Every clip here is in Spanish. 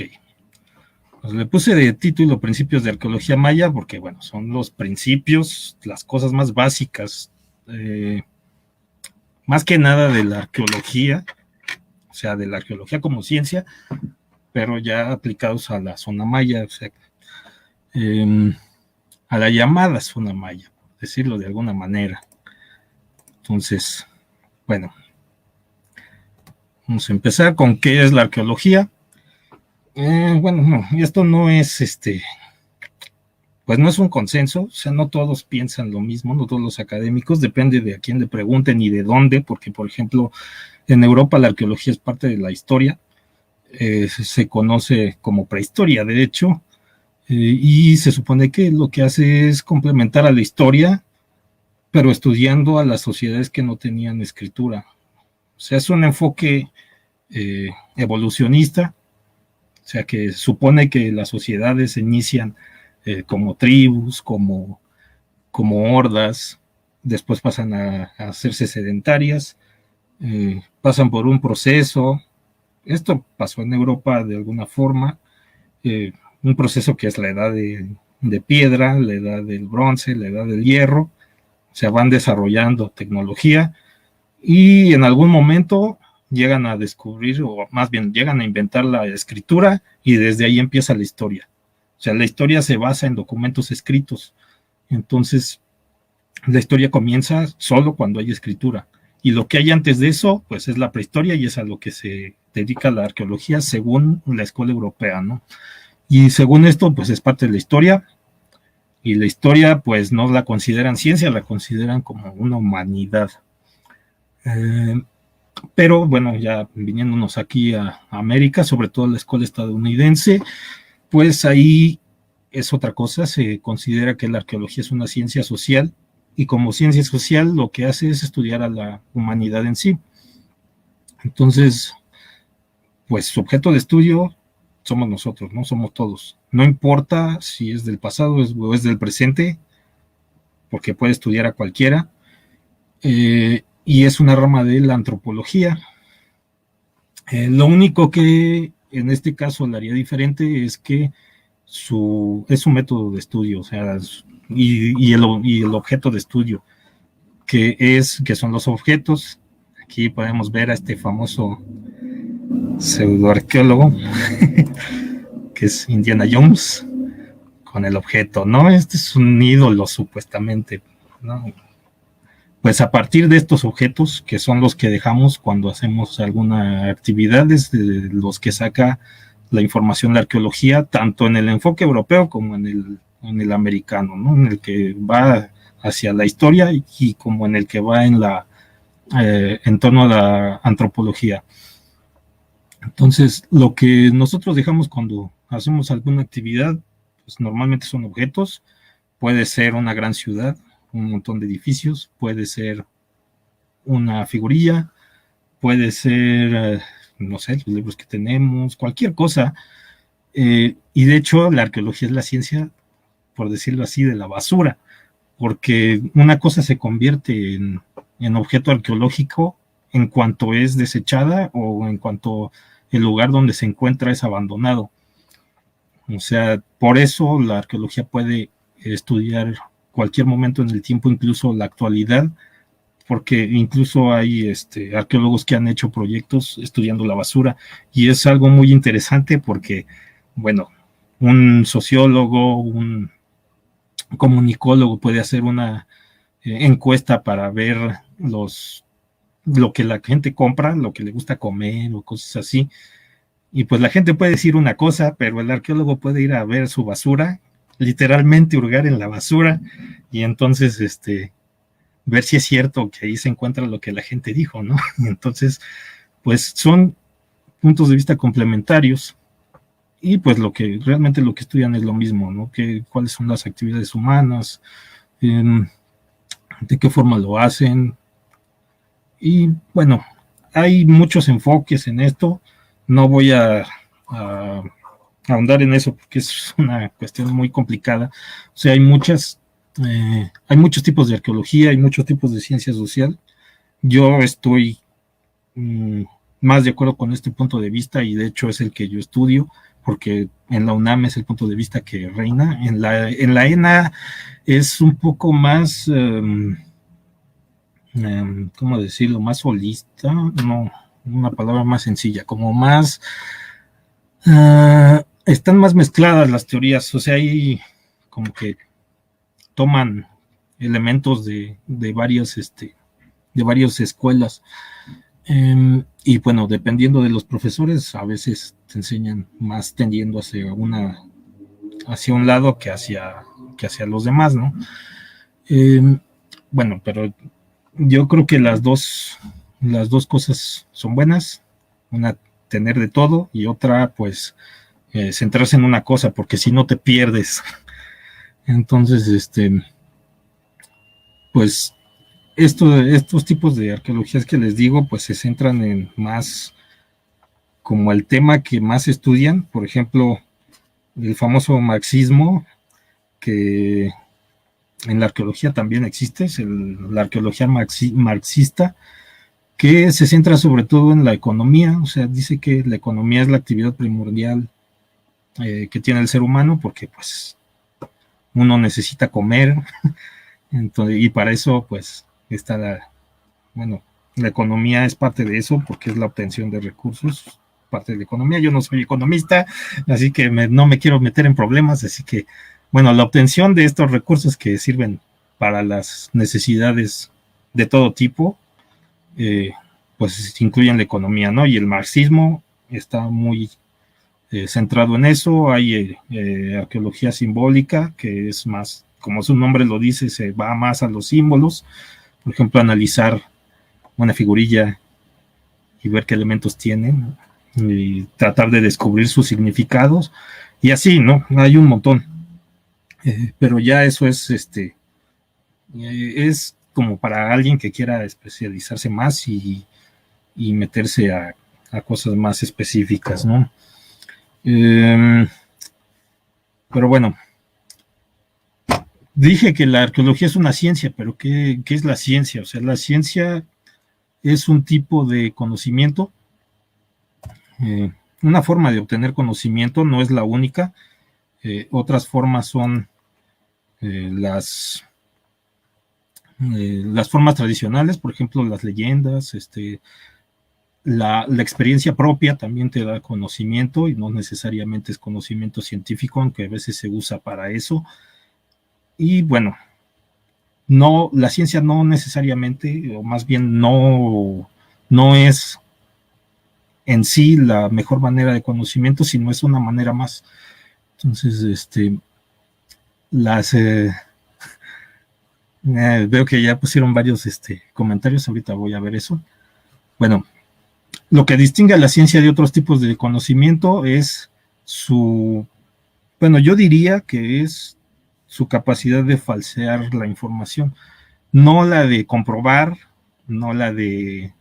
Ok. Pues le puse de título Principios de Arqueología Maya porque, bueno, son los principios, las cosas más básicas, más que nada de la arqueología, o sea, de la arqueología como ciencia, pero ya aplicados a la zona maya, o sea, a la llamada zona maya, por decirlo de alguna manera. Entonces, bueno, vamos a empezar con qué es la arqueología. Bueno, no, esto no es pues no es un consenso, o sea, no todos piensan lo mismo, no todos los académicos, depende de a quién le pregunten y de dónde, porque, por ejemplo, en Europa la arqueología es parte de la historia, se conoce como prehistoria, de hecho, y se supone que lo que hace es complementar a la historia, pero estudiando a las sociedades que no tenían escritura. O sea, es un enfoque evolucionista, o sea, que supone que las sociedades se inician como tribus, como hordas, después pasan a hacerse sedentarias, pasan por un proceso. Esto pasó en Europa de alguna forma, un proceso que es la edad de piedra, la edad del bronce, la edad del hierro. Se van desarrollando tecnología y en algún momento llegan a descubrir, o más bien llegan a inventar la escritura, y desde ahí empieza la historia. O sea, la historia se basa en documentos escritos. Entonces, la historia comienza solo cuando hay escritura. Y lo que hay antes de eso, pues es la prehistoria, y es a lo que se dedica la arqueología según la escuela europea, ¿no? Y según esto, pues es parte de la historia, y la historia, pues no la consideran ciencia, la consideran como una humanidad. Pero bueno, ya viniéndonos aquí a América, sobre todo la escuela estadounidense, pues ahí es otra cosa, se considera que la arqueología es una ciencia social, y como ciencia social lo que hace es estudiar a la humanidad en sí. Entonces, pues su objeto de estudio somos nosotros, ¿no? Somos todos. No importa si es del pasado o es del presente, porque puede estudiar a cualquiera, y es una rama de la antropología. Lo único que en este caso le haría diferente es que es un método de estudio, o sea, y el objeto de estudio, que son los objetos. Aquí podemos ver a este famoso pseudoarqueólogo, que es Indiana Jones, con el objeto, ¿no? Este es un ídolo, supuestamente, ¿no? Pues a partir de estos objetos, que son los que dejamos cuando hacemos alguna actividad, es de los que saca la información de la arqueología, tanto en el enfoque europeo como en el americano, ¿no? En el que va hacia la historia, y como en el que va en torno a la antropología. Entonces, lo que nosotros dejamos cuando hacemos alguna actividad, pues normalmente son objetos. Puede ser una gran ciudad, un montón de edificios, puede ser una figurilla, puede ser, no sé, los libros que tenemos, cualquier cosa. Y de hecho, la arqueología es la ciencia, por decirlo así, de la basura, porque una cosa se convierte en objeto arqueológico en cuanto es desechada, o en cuanto el lugar donde se encuentra es abandonado. O sea, por eso la arqueología puede estudiar cualquier momento en el tiempo, incluso la actualidad, porque incluso hay arqueólogos que han hecho proyectos estudiando la basura, y es algo muy interesante porque, bueno, un sociólogo, un comunicólogo puede hacer una encuesta para ver lo que la gente compra, lo que le gusta comer o cosas así, y pues la gente puede decir una cosa, pero el arqueólogo puede ir a ver su basura, literalmente hurgar en la basura, y entonces ver si es cierto que ahí se encuentra lo que la gente dijo, ¿no? Entonces, pues son puntos de vista complementarios, y pues realmente lo que estudian es lo mismo, ¿no? Cuáles son las actividades humanas, de qué forma lo hacen. Y bueno, hay muchos enfoques en esto. No voy a ahondar en eso porque es una cuestión muy complicada. O sea, hay muchos tipos de arqueología, hay muchos tipos de ciencia social. Yo estoy más de acuerdo con este punto de vista, y de hecho es el que yo estudio, porque en la UNAM es el punto de vista que reina. En la ENA es un poco más, ¿cómo decirlo? Más holista, no, una palabra más sencilla, como más, están más mezcladas las teorías, o sea, ahí como que toman elementos de varias escuelas. Y bueno, dependiendo de los profesores, a veces te enseñan más tendiendo hacia un lado que hacia los demás, ¿no? Bueno, pero yo creo que las dos cosas son buenas. Una, tener de todo, y otra, pues, centrarse en una cosa, porque si no te pierdes. Entonces, pues, estos tipos de arqueologías que les digo, pues se centran en más como el tema que más estudian, por ejemplo, el famoso marxismo, que en la arqueología también existe, es la arqueología marxista, que se centra sobre todo en la economía, o sea, dice que la economía es la actividad primordial que tiene el ser humano, porque pues uno necesita comer, entonces, y para eso pues está la economía es parte de eso, porque es la obtención de recursos, parte de la economía. Yo no soy economista, así que no me quiero meter en problemas, así que, bueno, la obtención de estos recursos que sirven para las necesidades de todo tipo, pues incluyen la economía, ¿no? Y el marxismo está muy centrado en eso. Hay arqueología simbólica, que es más, como su nombre lo dice, se va más a los símbolos. Por ejemplo, analizar una figurilla y ver qué elementos tienen y tratar de descubrir sus significados, y así, ¿no? Hay un montón. Pero ya eso es como para alguien que quiera especializarse más y meterse a cosas más específicas, ¿no? Pero bueno, dije que la arqueología es una ciencia, pero ¿qué es la ciencia? O sea, la ciencia es un tipo de conocimiento, una forma de obtener conocimiento, no es la única. Otras formas son las formas tradicionales, por ejemplo, las leyendas, la experiencia propia también te da conocimiento, y no necesariamente es conocimiento científico, aunque a veces se usa para eso. Y bueno, no, la ciencia no necesariamente, o más bien no es en sí la mejor manera de conocimiento, sino es una manera más. Entonces, veo que ya pusieron varios comentarios, ahorita voy a ver eso. Bueno, lo que distingue a la ciencia de otros tipos de conocimiento es yo diría que es su capacidad de falsear la información, no la de comprobar, no la de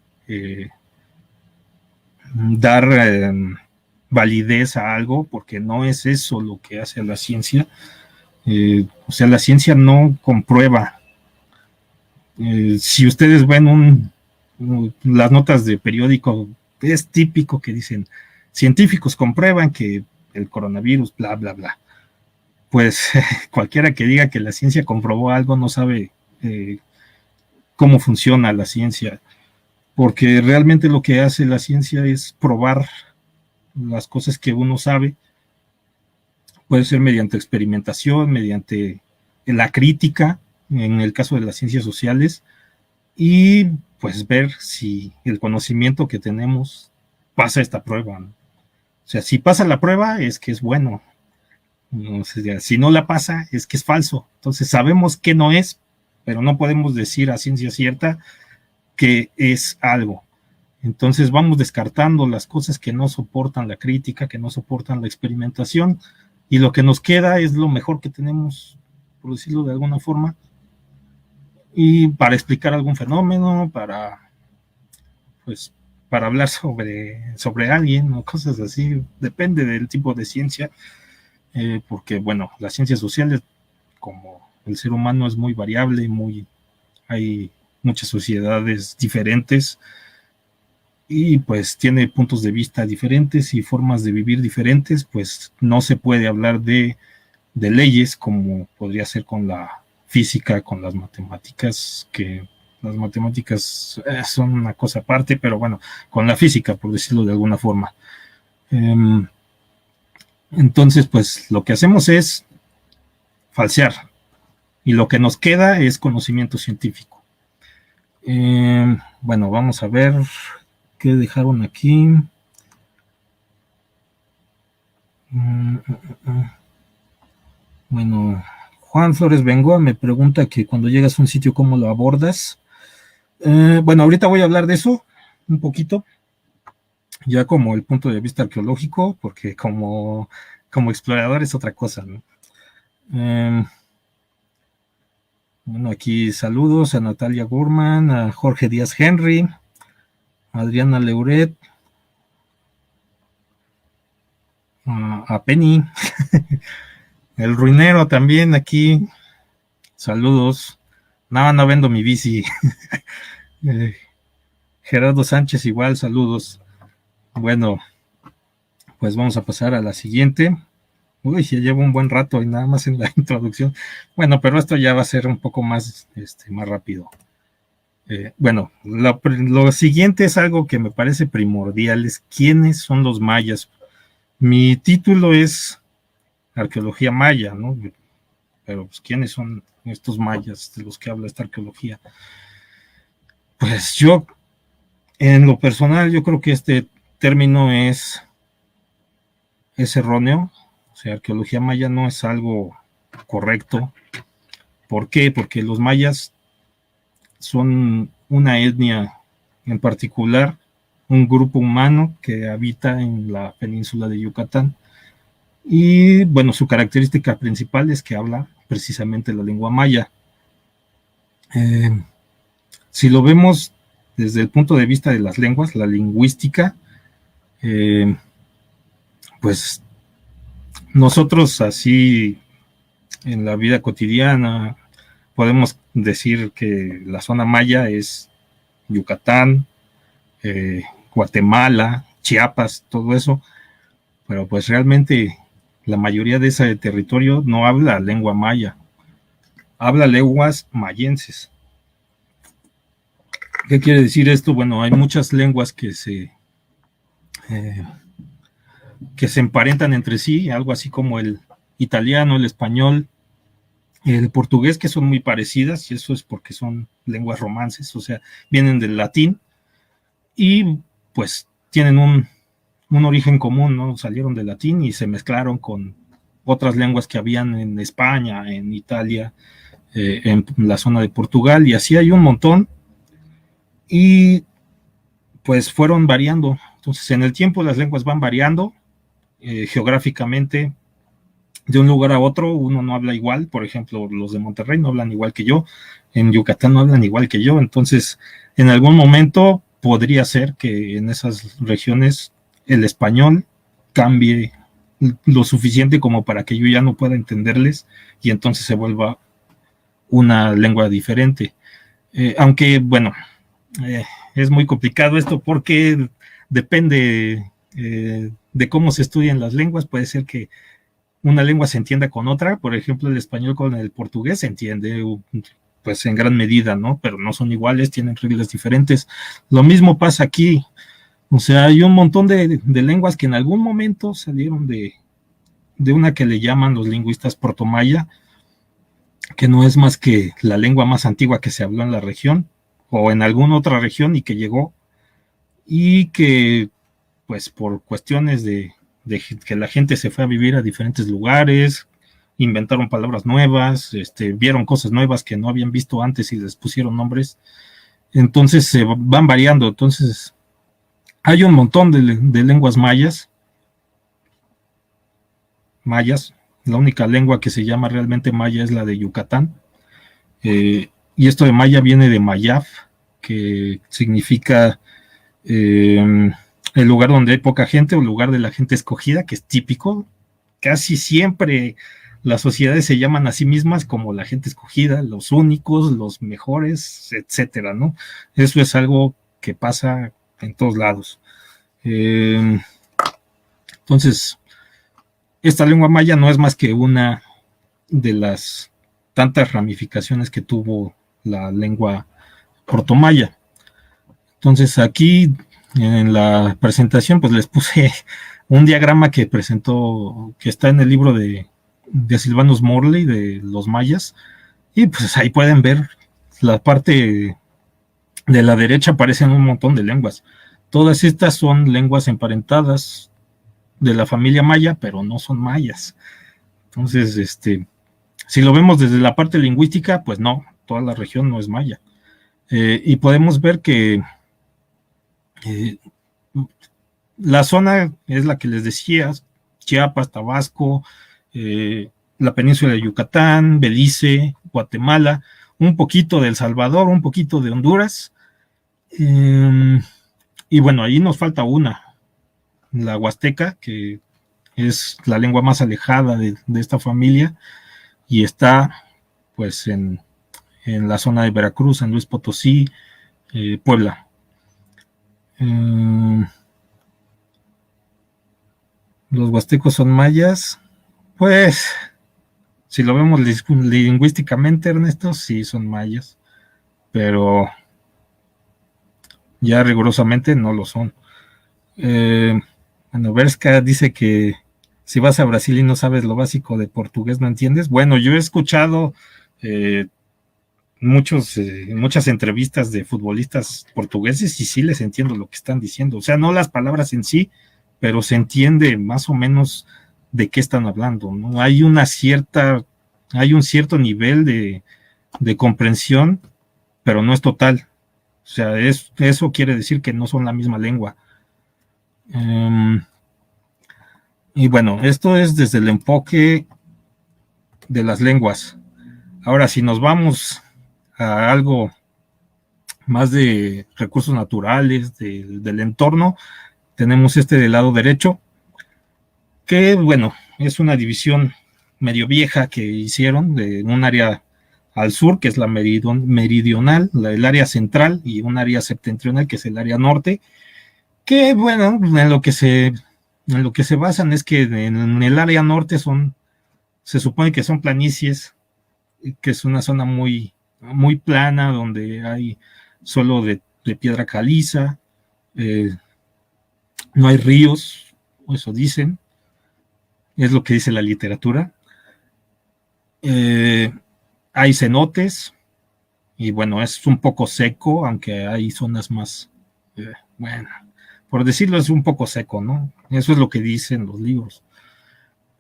dar validez a algo, porque no es eso lo que hace la ciencia. O sea, la ciencia no comprueba. Si ustedes ven las notas de periódico, es típico que dicen, científicos comprueban que el coronavirus, bla, bla, bla. Pues cualquiera que diga que la ciencia comprobó algo no sabe cómo funciona la ciencia, porque realmente lo que hace la ciencia es probar las cosas que uno sabe. Puede ser mediante experimentación, mediante la crítica, en el caso de las ciencias sociales, y pues ver si el conocimiento que tenemos pasa esta prueba, ¿no? O sea, si pasa la prueba es que es bueno. O sea, si no la pasa es que es falso. Entonces sabemos que no es, pero no podemos decir a ciencia cierta que es algo. Entonces vamos descartando las cosas que no soportan la crítica, que no soportan la experimentación, y lo que nos queda es lo mejor que tenemos, por decirlo de alguna forma, y para explicar algún fenómeno, para hablar sobre alguien o cosas así. Depende del tipo de ciencia, porque bueno, las ciencias sociales, como el ser humano es muy variable, hay muchas sociedades diferentes, y pues tiene puntos de vista diferentes y formas de vivir diferentes, pues no se puede hablar de leyes como podría ser con la física, con las matemáticas, que las matemáticas son una cosa aparte, pero bueno, con la física, por decirlo de alguna forma. Entonces, pues lo que hacemos es falsear y lo que nos queda es conocimiento científico. Bueno, vamos a ver qué dejaron aquí. Bueno, Juan Flores Bengoa me pregunta que cuando llegas a un sitio, ¿cómo lo abordas? Bueno, ahorita voy a hablar de eso un poquito, ya como el punto de vista arqueológico, porque como explorador es otra cosa, ¿no? Bueno, aquí saludos a Natalia Gorman, a Jorge Díaz Henry, a Adriana Leuret, a Penny, el ruinero también aquí, saludos. No vendo mi bici. Gerardo Sánchez igual, saludos. Bueno, pues vamos a pasar a la siguiente. Uy, ya llevo un buen rato y nada más en la introducción. Bueno, pero esto ya va a ser un poco más, más rápido. Bueno, lo siguiente es algo que me parece primordial, es quiénes son los mayas. Mi título es Arqueología Maya, ¿no? Pero pues, ¿quiénes son estos mayas de los que habla esta arqueología? Pues yo, en lo personal, yo creo que este término es erróneo. O sea, arqueología maya no es algo correcto. ¿Por qué? Porque los mayas son una etnia en particular, un grupo humano que habita en la península de Yucatán. Y bueno, su característica principal es que habla precisamente la lengua maya. Si lo vemos desde el punto de vista de las lenguas, la lingüística, pues nosotros así en la vida cotidiana podemos decir que la zona maya es Yucatán, Guatemala, Chiapas, todo eso, pero pues realmente la mayoría de ese territorio no habla lengua maya, habla lenguas mayenses. ¿Qué quiere decir esto? Bueno, hay muchas lenguas que se emparentan entre sí, algo así como el italiano, el español, el portugués, que son muy parecidas, y eso es porque son lenguas romances, o sea, vienen del latín y pues tienen un origen común, ¿no? Salieron del latín y se mezclaron con otras lenguas que habían en España, en Italia, en la zona de Portugal, y así hay un montón, y pues fueron variando. Entonces, en el tiempo las lenguas van variando, geográficamente, de un lugar a otro, uno no habla igual. Por ejemplo, los de Monterrey no hablan igual que yo, en Yucatán no hablan igual que yo, entonces, en algún momento podría ser que en esas regiones el español cambie lo suficiente como para que yo ya no pueda entenderles y entonces se vuelva una lengua diferente. Aunque, bueno, es muy complicado esto porque depende de cómo se estudian las lenguas. Puede ser que una lengua se entienda con otra, por ejemplo, el español con el portugués se entiende pues en gran medida, ¿no? Pero no son iguales, tienen reglas diferentes. Lo mismo pasa aquí. O sea, hay un montón de lenguas que en algún momento salieron de una que le llaman los lingüistas protomaya, que no es más que la lengua más antigua que se habló en la región o en alguna otra región y que llegó, y que pues por cuestiones de que la gente se fue a vivir a diferentes lugares, inventaron palabras nuevas, vieron cosas nuevas que no habían visto antes y les pusieron nombres, entonces se van variando. Entonces hay un montón de lenguas mayas. La única lengua que se llama realmente maya es la de Yucatán, y esto de maya viene de mayaf, que significa el lugar donde hay poca gente o lugar de la gente escogida, que es típico. Casi siempre las sociedades se llaman a sí mismas como la gente escogida, los únicos, los mejores, etcétera, ¿no? Eso es algo que pasa en todos lados. Entonces, esta lengua maya no es más que una de las tantas ramificaciones que tuvo la lengua protomaya. Entonces, aquí en la presentación, pues les puse un diagrama que presentó, que está en el libro de Sylvanus Morley de los mayas, y pues ahí pueden ver la parte de la derecha, aparecen un montón de lenguas. Todas estas son lenguas emparentadas de la familia maya, pero no son mayas. Entonces, si lo vemos desde la parte lingüística, pues no, toda la región no es maya. Y podemos ver que la zona es la que les decía, Chiapas, Tabasco, la península de Yucatán, Belice, Guatemala, un poquito de El Salvador, un poquito de Honduras. Y bueno, ahí nos falta una, la huasteca, que es la lengua más alejada de esta familia, y está pues en la zona de Veracruz, San Luis Potosí, Puebla. Los huastecos son mayas, pues si lo vemos lingüísticamente, Ernesto, sí son mayas, pero ya rigurosamente no lo son. Bueno, Berska dice que si vas a Brasil y no sabes lo básico de portugués, no entiendes. Bueno, yo he escuchado muchas entrevistas de futbolistas portugueses y sí les entiendo lo que están diciendo. O sea, no las palabras en sí, pero se entiende más o menos de qué están hablando, ¿no? Hay un cierto nivel de comprensión, pero no es total. O sea, eso quiere decir que no son la misma lengua. Y bueno, esto es desde el enfoque de las lenguas. Ahora, si nos vamos a algo más de recursos naturales, del entorno, tenemos del lado derecho, que bueno, es una división medio vieja que hicieron de un área al sur, que es la meridional, el área central, y un área septentrional, que es el área norte, que bueno, en lo que se basan es que en el área norte se supone que son planicies, que es una zona muy, muy plana, donde hay solo de piedra caliza, no hay ríos, eso dicen, es lo que dice la literatura. Hay cenotes, y bueno, es un poco seco, aunque hay zonas más, bueno, por decirlo, es un poco seco, ¿no? Eso es lo que dicen los libros.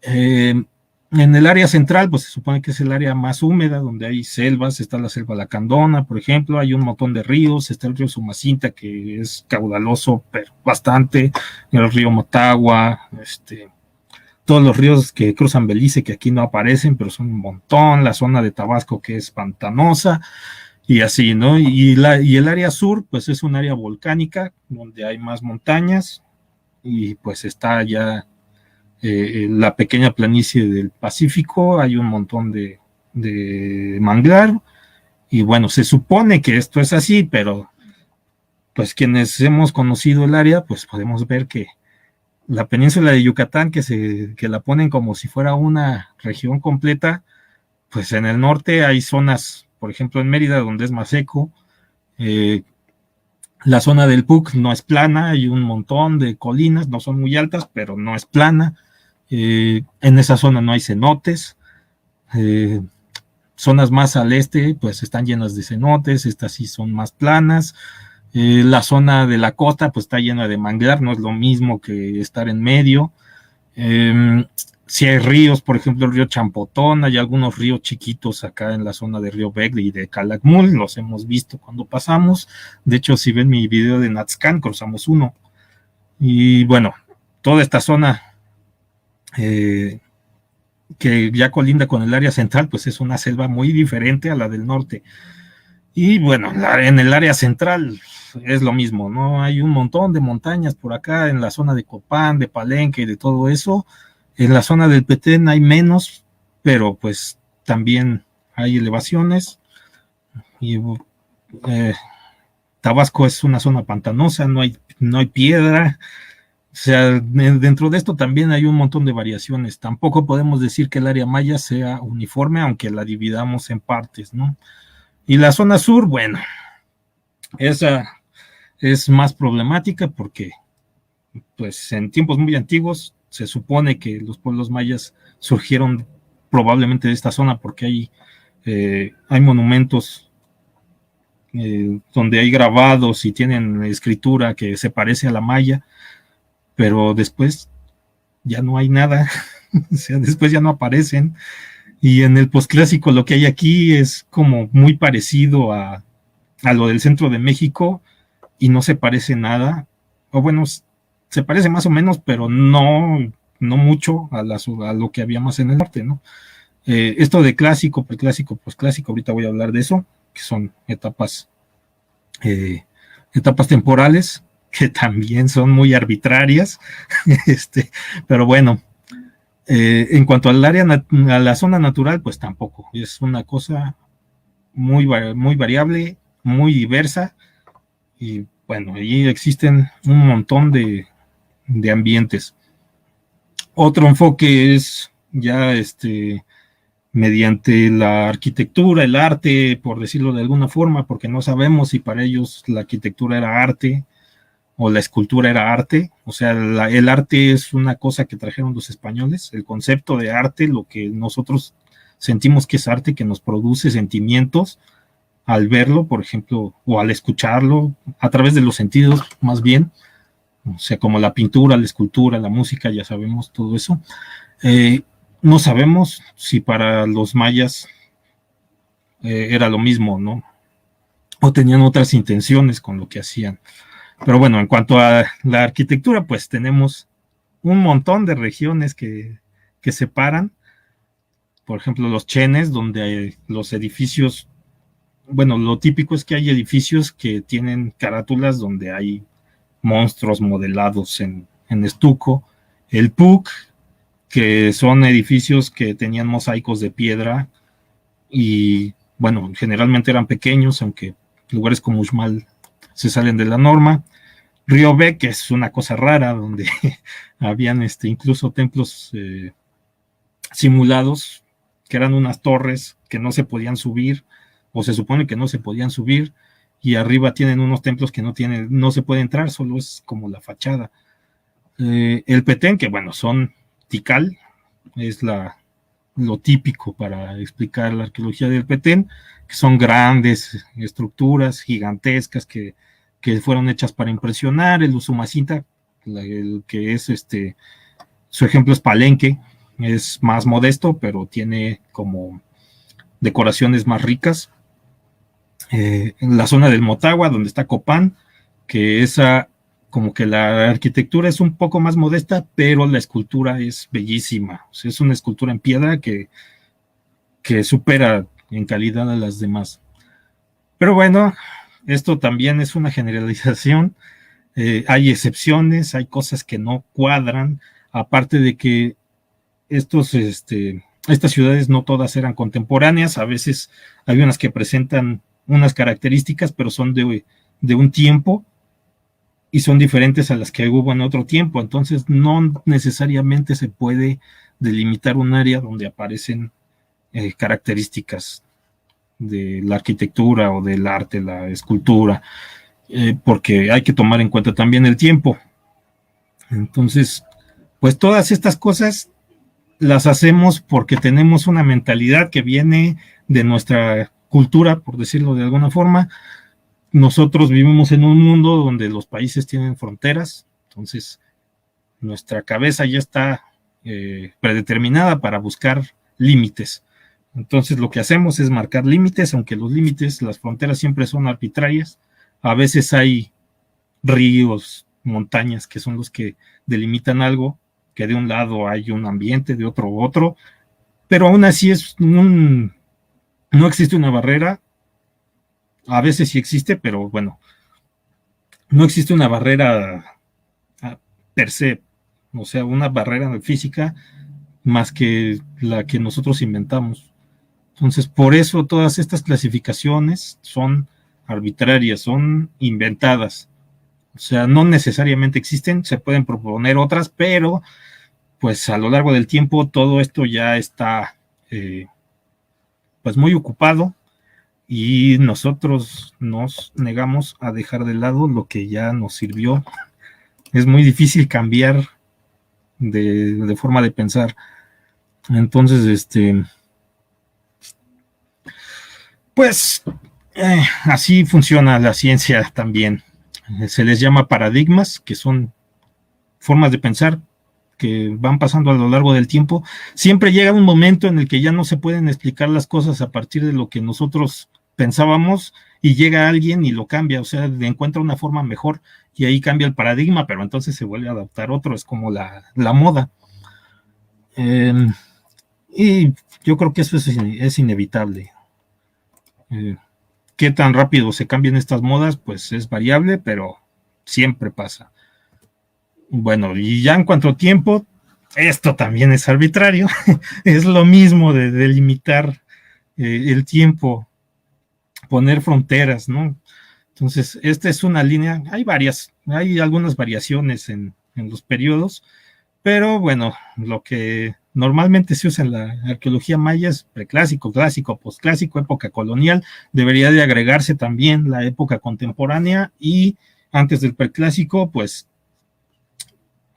En el área central, pues se supone que es el área más húmeda, donde hay selvas, está la selva Lacandona, por ejemplo, hay un montón de ríos, está el río Sumacinta, que es caudaloso, pero bastante, el río Motagua, todos los ríos que cruzan Belice, que aquí no aparecen, pero son un montón, la zona de Tabasco, que es pantanosa, y así, ¿no? Y el área sur, pues es un área volcánica, donde hay más montañas, y pues está ya la pequeña planicie del Pacífico, hay un montón de manglar, y bueno, se supone que esto es así, pero pues quienes hemos conocido el área, pues podemos ver que la península de Yucatán, que la ponen como si fuera una región completa, pues en el norte hay zonas, por ejemplo en Mérida, donde es más seco, la zona del PUC no es plana, hay un montón de colinas, no son muy altas, pero no es plana. En esa zona no hay cenotes. Zonas más al este, pues están llenas de cenotes, estas sí son más planas. La zona de la costa, pues está llena de manglar, no es lo mismo que estar en medio. Si hay ríos, por ejemplo, el río Champotón, hay algunos ríos chiquitos acá en la zona de Río Begle y de Calakmul, los hemos visto cuando pasamos. De hecho, si ven mi video de Nazcán, cruzamos uno. Y bueno, toda esta zona que ya colinda con el área central, pues es una selva muy diferente a la del norte. Y bueno, en el área central es lo mismo, ¿no? Hay un montón de montañas por acá en la zona de Copán, de Palenque y de todo eso. En la zona del Petén hay menos, pero pues también hay elevaciones. Y Tabasco es una zona pantanosa, no hay piedra. O sea, dentro de esto también hay un montón de variaciones. Tampoco podemos decir que el área maya sea uniforme, aunque la dividamos en partes, ¿no? Y la zona sur, bueno, esa es más problemática porque, pues, en tiempos muy antiguos se supone que los pueblos mayas surgieron probablemente de esta zona porque hay monumentos donde hay grabados y tienen escritura que se parece a la maya, pero después ya no hay nada, o sea, después ya no aparecen. Y en el posclásico lo que hay aquí es como muy parecido a lo del centro de México y no se parece nada, o bueno, se parece más o menos, pero no mucho a lo que había más en el norte, ¿no? Esto de clásico, preclásico, posclásico, ahorita voy a hablar de eso, que son etapas temporales, que también son muy arbitrarias, pero bueno, en cuanto al área, a la zona natural, pues tampoco, es una cosa muy variable, muy diversa, y bueno, ahí existen un montón de ambientes. Otro enfoque es ya mediante la arquitectura, el arte, por decirlo de alguna forma, porque no sabemos si para ellos la arquitectura era arte o la escultura era arte. O sea, el arte es una cosa que trajeron los españoles, el concepto de arte, lo que nosotros sentimos que es arte, que nos produce sentimientos al verlo, por ejemplo, o al escucharlo, a través de los sentidos más bien, o sea, como la pintura, la escultura, la música, ya sabemos todo eso. No sabemos si para los mayas era lo mismo, ¿no? O tenían otras intenciones con lo que hacían. Pero bueno, en cuanto a la arquitectura, pues tenemos un montón de regiones que separan. Por ejemplo, los chenes, donde hay los edificios, bueno, lo típico es que hay edificios que tienen carátulas donde hay monstruos modelados en estuco. El PUC, que son edificios que tenían mosaicos de piedra y, bueno, generalmente eran pequeños, aunque lugares como Uxmal se salen de la norma. Río B, que es una cosa rara, donde habían incluso templos simulados, que eran unas torres que no se podían subir, o se supone que no se podían subir, y arriba tienen unos templos que no se puede entrar, solo es como la fachada. El Petén, que bueno, son Tikal, es lo típico para explicar la arqueología del Petén, que son grandes estructuras gigantescas que fueron hechas para impresionar. El Usumacinta, el que es su ejemplo es Palenque, es más modesto, pero tiene como decoraciones más ricas. En la zona del Motagua, donde está Copán, que esa, como que la arquitectura es un poco más modesta, pero la escultura es bellísima. O sea, es una escultura en piedra que supera en calidad a las demás. Pero bueno, esto también es una generalización. Hay excepciones, hay cosas que no cuadran, aparte de que estas ciudades no todas eran contemporáneas, a veces hay unas que presentan unas características, pero son de un tiempo y son diferentes a las que hubo en otro tiempo, entonces no necesariamente se puede delimitar un área donde aparecen características de la arquitectura o del arte, la escultura, porque hay que tomar en cuenta también el tiempo. Entonces, pues todas estas cosas las hacemos porque tenemos una mentalidad que viene de nuestra cultura, por decirlo de alguna forma. Nosotros vivimos en un mundo donde los países tienen fronteras, entonces nuestra cabeza ya está predeterminada para buscar límites. Entonces lo que hacemos es marcar límites, aunque los límites, las fronteras siempre son arbitrarias. A veces hay ríos, montañas que son los que delimitan algo, que de un lado hay un ambiente, de otro, pero aún así no existe una barrera. A veces sí existe, pero bueno, no existe una barrera per se, o sea, una barrera física más que la que nosotros inventamos. Entonces, por eso todas estas clasificaciones son arbitrarias, son inventadas. O sea, no necesariamente existen, se pueden proponer otras, pero pues a lo largo del tiempo todo esto ya está pues muy ocupado y nosotros nos negamos a dejar de lado lo que ya nos sirvió. Es muy difícil cambiar de forma de pensar. Entonces, pues así funciona la ciencia también. Se les llama paradigmas, que son formas de pensar que van pasando a lo largo del tiempo. Siempre llega un momento en el que ya no se pueden explicar las cosas a partir de lo que nosotros pensábamos y llega alguien y lo cambia, o sea, encuentra una forma mejor y ahí cambia el paradigma, pero entonces se vuelve a adaptar otro, es como la moda. Y yo creo que eso es inevitable. ¿Qué tan rápido se cambian estas modas? Pues es variable, pero siempre pasa. Bueno, y ya en cuanto a tiempo, esto también es arbitrario. Es lo mismo de delimitar el tiempo, poner fronteras, ¿no? Entonces, esta es una línea, hay algunas variaciones en los periodos, pero bueno, lo que normalmente se usa en la arqueología maya es preclásico, clásico, posclásico, época colonial. Debería de agregarse también la época contemporánea y antes del preclásico, pues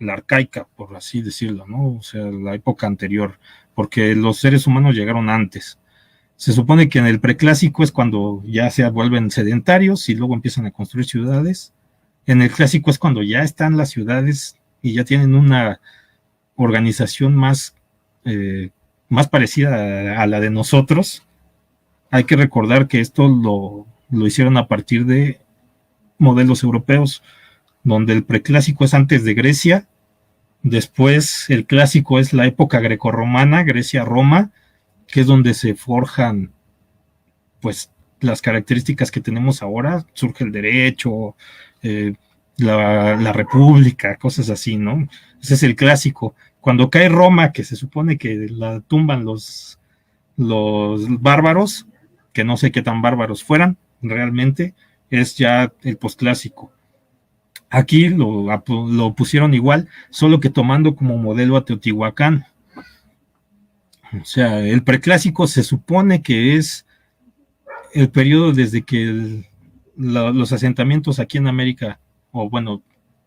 la arcaica, por así decirlo, ¿no? O sea, la época anterior, porque los seres humanos llegaron antes. Se supone que en el preclásico es cuando ya se vuelven sedentarios y luego empiezan a construir ciudades. En el clásico es cuando ya están las ciudades y ya tienen una organización más parecida a la de nosotros. Hay que recordar que esto lo hicieron a partir de modelos europeos, donde el preclásico es antes de Grecia, después el clásico es la época grecorromana, Grecia-Roma, que es donde se forjan pues las características que tenemos ahora, surge el derecho, la república, cosas así, ¿no? Ese es el clásico. Cuando cae Roma, que se supone que la tumban los bárbaros, que no sé qué tan bárbaros fueran realmente, es ya el posclásico. Aquí lo pusieron igual, solo que tomando como modelo a Teotihuacán. O sea, el preclásico se supone que es el periodo desde que los asentamientos aquí en América, o bueno,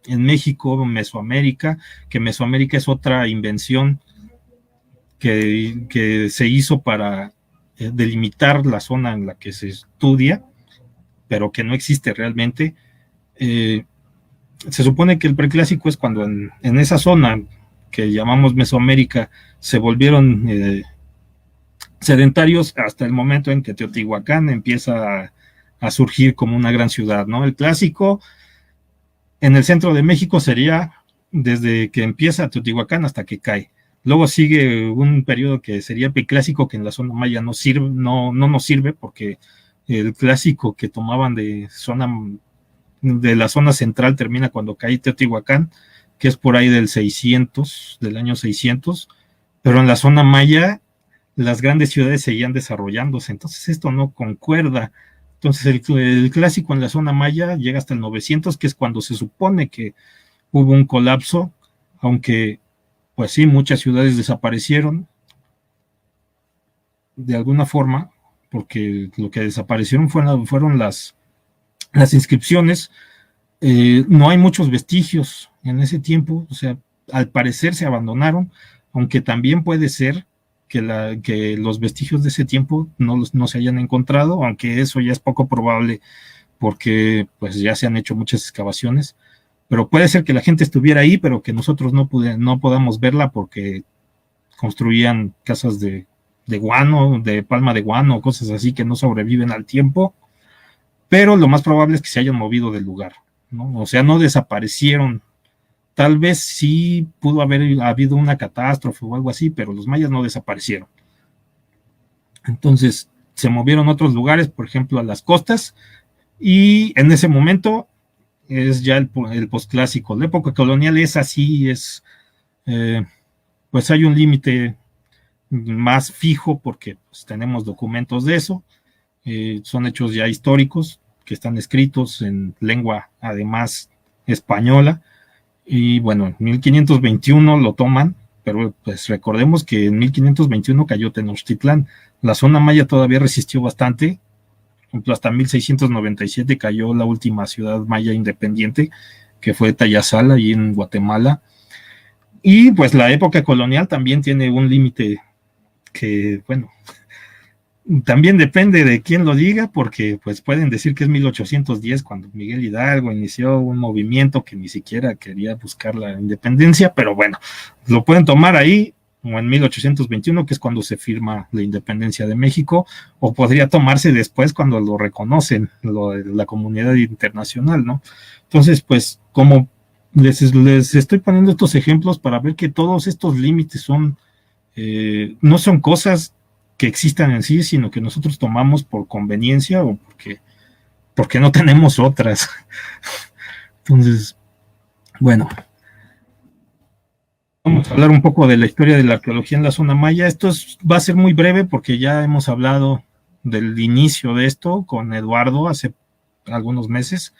en México, Mesoamérica, que Mesoamérica es otra invención que se hizo para delimitar la zona en la que se estudia, pero que no existe realmente. Se supone que el preclásico es cuando en esa zona que llamamos Mesoamérica se volvieron sedentarios hasta el momento en que Teotihuacán empieza a surgir como una gran ciudad, ¿no? El clásico en el centro de México sería desde que empieza Teotihuacán hasta que cae. Luego sigue un periodo que sería preclásico, que en la zona maya no nos sirve porque el clásico que tomaban de la zona central termina cuando cae Teotihuacán, que es por ahí del año 600, pero en la zona maya las grandes ciudades seguían desarrollándose, entonces esto no concuerda. Entonces el clásico en la zona maya llega hasta el 900, que es cuando se supone que hubo un colapso, aunque pues sí, muchas ciudades desaparecieron de alguna forma, porque lo que desaparecieron fueron las inscripciones. No hay muchos vestigios en ese tiempo, o sea, al parecer se abandonaron, aunque también puede ser que los vestigios de ese tiempo no se hayan encontrado, aunque eso ya es poco probable porque pues ya se han hecho muchas excavaciones, pero puede ser que la gente estuviera ahí, pero que nosotros no podamos verla porque construían casas de guano, de palma de guano, cosas así que no sobreviven al tiempo, pero lo más probable es que se hayan movido del lugar, ¿no? O sea, no desaparecieron. Tal vez sí pudo haber habido una catástrofe o algo así, pero los mayas no desaparecieron. Entonces se movieron a otros lugares, por ejemplo a las costas, y en ese momento es ya el posclásico. La época colonial es así, pues hay un límite más fijo porque pues, tenemos documentos de eso, son hechos ya históricos, que están escritos en lengua además española, y bueno, en 1521 lo toman, pero pues recordemos que en 1521 cayó Tenochtitlán. La zona maya todavía resistió bastante, hasta 1697 cayó la última ciudad maya independiente, que fue Tayasal, allí en Guatemala. Y pues la época colonial también tiene un límite que, bueno, también depende de quién lo diga, porque pues pueden decir que es 1810 cuando Miguel Hidalgo inició un movimiento que ni siquiera quería buscar la independencia, pero bueno, lo pueden tomar ahí, o en 1821, que es cuando se firma la independencia de México, o podría tomarse después cuando lo reconocen la comunidad internacional, ¿no? Entonces, pues, como les estoy poniendo estos ejemplos para ver que todos estos límites son, no son cosas que existan en sí, sino que nosotros tomamos por conveniencia o porque no tenemos otras. Entonces, bueno, vamos a hablar un poco de la historia de la arqueología en la zona maya. Esto va a ser muy breve porque ya hemos hablado del inicio de esto con Eduardo hace algunos meses.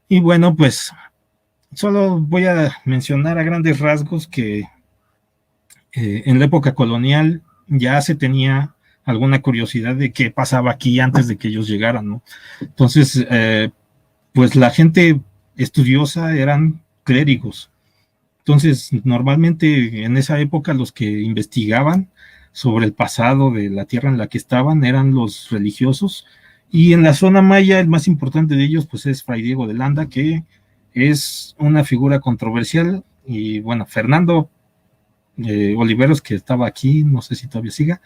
Y bueno, pues solo voy a mencionar a grandes rasgos que en la época colonial ya se tenía alguna curiosidad de qué pasaba aquí antes de que ellos llegaran, ¿no? Entonces, pues la gente estudiosa eran clérigos. Entonces, normalmente en esa época los que investigaban sobre el pasado de la tierra en la que estaban eran los religiosos, y en la zona maya el más importante de ellos pues es Fray Diego de Landa, que es una figura controversial. Y bueno, Fernando Oliveros, que estaba aquí, no sé si todavía siga,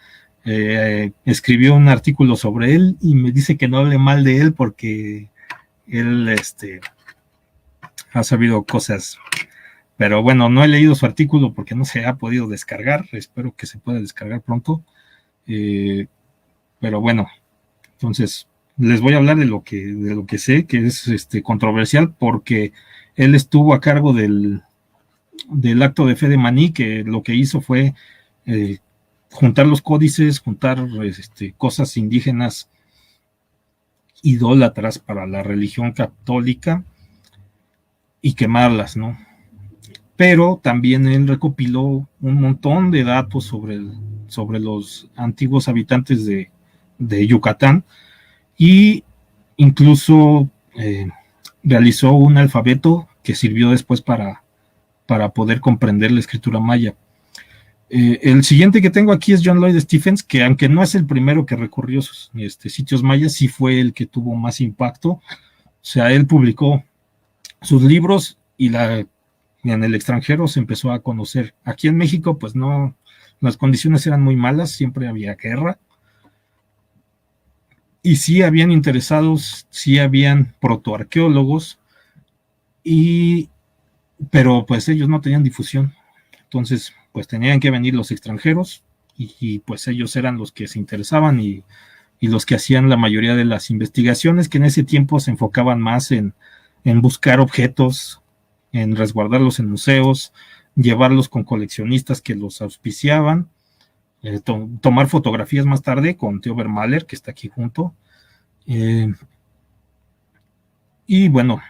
escribió un artículo sobre él y me dice que no hable mal de él porque él ha sabido cosas, pero bueno, no he leído su artículo porque no se ha podido descargar, espero que se pueda descargar pronto, pero bueno, entonces les voy a hablar de lo que sé, que es controversial, porque él estuvo a cargo del acto de fe de Maní, que lo que hizo fue juntar los códices, juntar cosas indígenas idólatras para la religión católica y quemarlas, ¿no? Pero también él recopiló un montón de datos sobre los antiguos habitantes de Yucatán, y incluso realizó un alfabeto que sirvió después para poder comprender la escritura maya. El siguiente que tengo aquí es John Lloyd Stephens, que aunque no es el primero que recurrió a sus sitios mayas, sí fue el que tuvo más impacto. O sea, él publicó sus libros y en el extranjero se empezó a conocer. Aquí en México, pues no, las condiciones eran muy malas, siempre había guerra. Y sí habían interesados, sí habían protoarqueólogos, pero pues ellos no tenían difusión. Entonces, pues tenían que venir los extranjeros y pues ellos eran los que se interesaban y los que hacían la mayoría de las investigaciones, que en ese tiempo se enfocaban más en buscar objetos, en resguardarlos en museos, llevarlos con coleccionistas que los auspiciaban, tomar fotografías más tarde con Theo Vermaelen, que está aquí junto, y bueno,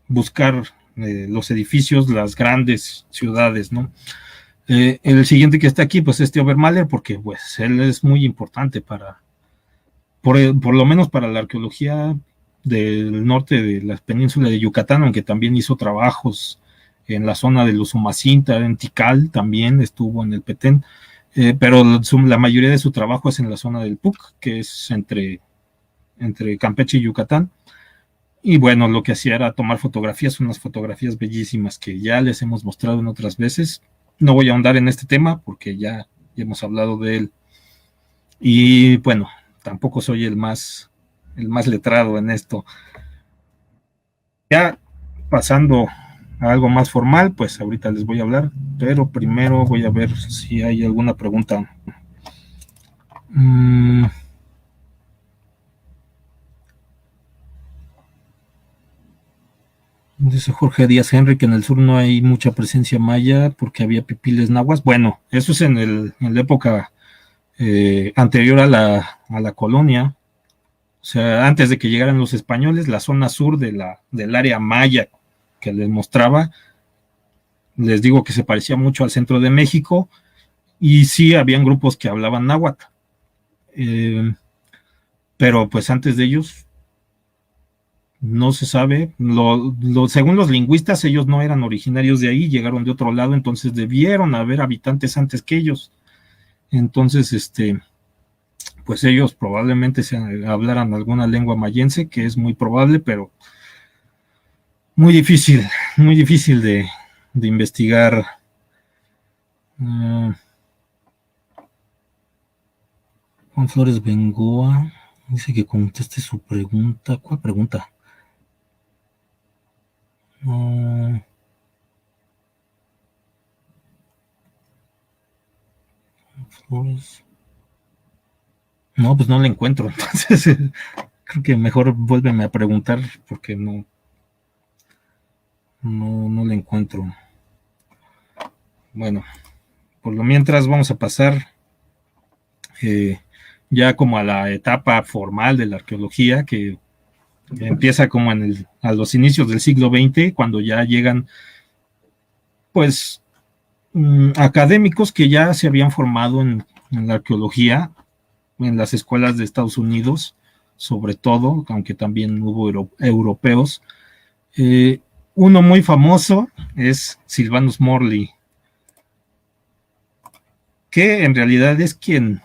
buscar los edificios, las grandes ciudades, ¿no? El siguiente que está aquí, pues es Theo Vermaelen, porque pues él es muy importante por lo menos para la arqueología del norte de la península de Yucatán, aunque también hizo trabajos en la zona de los Umacinta, en Tikal, también estuvo en el Petén, pero la mayoría de su trabajo es en la zona del PUC, que es entre Campeche y Yucatán. Y bueno, lo que hacía era tomar fotografías, unas fotografías bellísimas que ya les hemos mostrado en otras veces. No voy a ahondar en este tema porque ya hemos hablado de él. Y bueno, tampoco soy el más letrado en esto. Ya pasando a algo más formal, pues ahorita les voy a hablar, pero primero voy a ver si hay alguna pregunta. Dice Jorge Díaz Henry que en el sur no hay mucha presencia maya porque había pipiles nahuas. Bueno, eso es en la época anterior a la colonia. O sea, antes de que llegaran los españoles, la zona sur del área maya que les mostraba, les digo que se parecía mucho al centro de México, y sí habían grupos que hablaban náhuatl. Pero pues antes de ellos no se sabe. Según los lingüistas, ellos no eran originarios de ahí, llegaron de otro lado, entonces debieron haber habitantes antes que ellos. Entonces, pues ellos probablemente hablaran alguna lengua mayense, que es muy probable, pero muy difícil de investigar. Juan Flores Bengoa dice que conteste su pregunta. ¿Cuál pregunta? Flores. No, pues no la encuentro. Entonces, creo que mejor vuélveme a preguntar porque no la encuentro. Bueno, por lo mientras vamos a pasar ya como a la etapa formal de la arqueología, que empieza como a los inicios del siglo XX, cuando ya llegan pues académicos que ya se habían formado en la arqueología en las escuelas de Estados Unidos, sobre todo, aunque también hubo europeos. Uno muy famoso es Sylvanus Morley, que en realidad es quien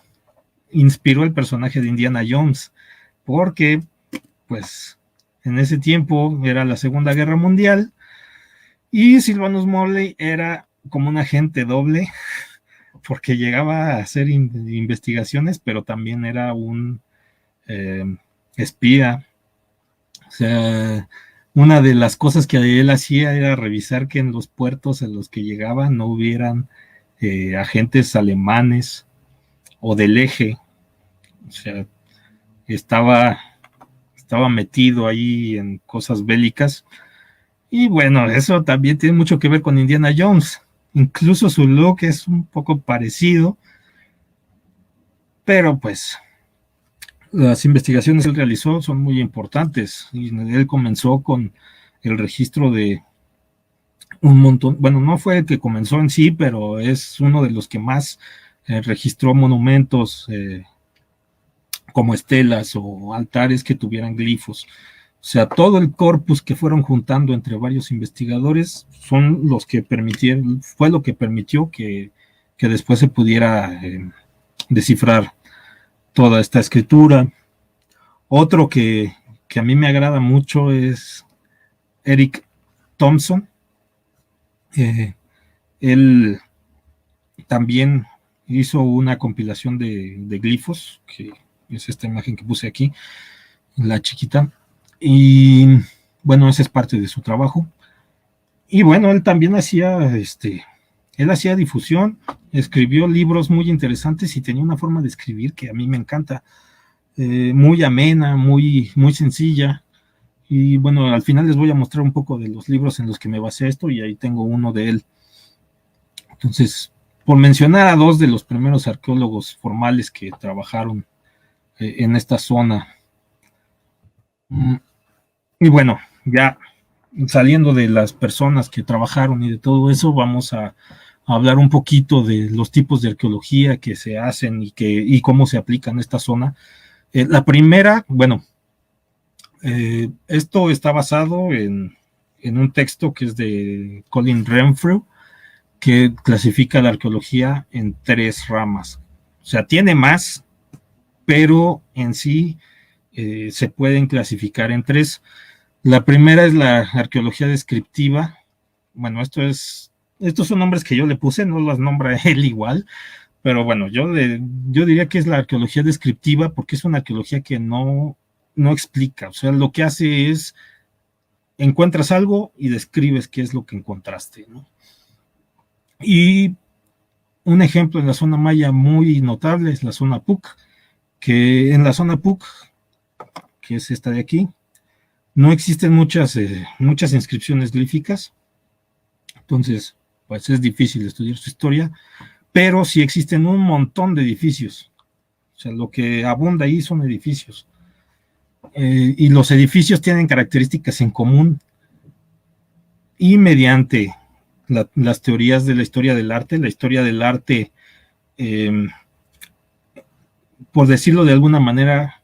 inspiró el personaje de Indiana Jones, porque pues en ese tiempo era la Segunda Guerra Mundial y Sylvanus Morley era como un agente doble, porque llegaba a hacer investigaciones, pero también era un espía. O sea, una de las cosas que él hacía era revisar que en los puertos en los que llegaba no hubieran agentes alemanes o del eje. O sea, estaba metido ahí en cosas bélicas. Y bueno, eso también tiene mucho que ver con Indiana Jones. Incluso su look es un poco parecido, pero pues las investigaciones que él realizó son muy importantes. Y él comenzó con el registro de un montón, bueno, no fue el que comenzó en sí, pero es uno de los que más registró monumentos como estelas o altares que tuvieran glifos. O sea, todo el corpus que fueron juntando entre varios investigadores son los que permitieron, fue lo que permitió que después se pudiera descifrar toda esta escritura. Otro que a mí me agrada mucho es Eric Thompson. Él también hizo una compilación de glifos, que es esta imagen que puse aquí, la chiquita, y bueno, esa es parte de su trabajo. Y bueno, él también hacía difusión, escribió libros muy interesantes y tenía una forma de escribir que a mí me encanta, muy amena, muy sencilla. Y bueno, al final les voy a mostrar un poco de los libros en los que me basé esto, y ahí tengo uno de él. Entonces, por mencionar a dos de los primeros arqueólogos formales que trabajaron en esta zona. Y bueno, ya saliendo de las personas que trabajaron y de todo eso, vamos a hablar un poquito de los tipos de arqueología que se hacen y cómo se aplican en esta zona. La primera, bueno, esto está basado en un texto que es de Colin Renfrew, que clasifica la arqueología en 3 ramas. O sea, tiene más, pero en sí se pueden clasificar en 3. La primera es la arqueología descriptiva. Bueno, estos son nombres que yo le puse, no los nombra él igual, pero bueno, yo diría que es la arqueología descriptiva porque es una arqueología que no explica. O sea, lo que hace es encuentras algo y describes qué es lo que encontraste, ¿no? Y un ejemplo en la zona maya muy notable es la zona Puc, que en la zona Puc, que es esta de aquí, no existen muchas inscripciones glíficas, entonces pues es difícil estudiar su historia, pero sí existen un montón de edificios. O sea, lo que abunda ahí son edificios. y los edificios tienen características en común, y mediante las teorías de la historia del arte, por decirlo de alguna manera,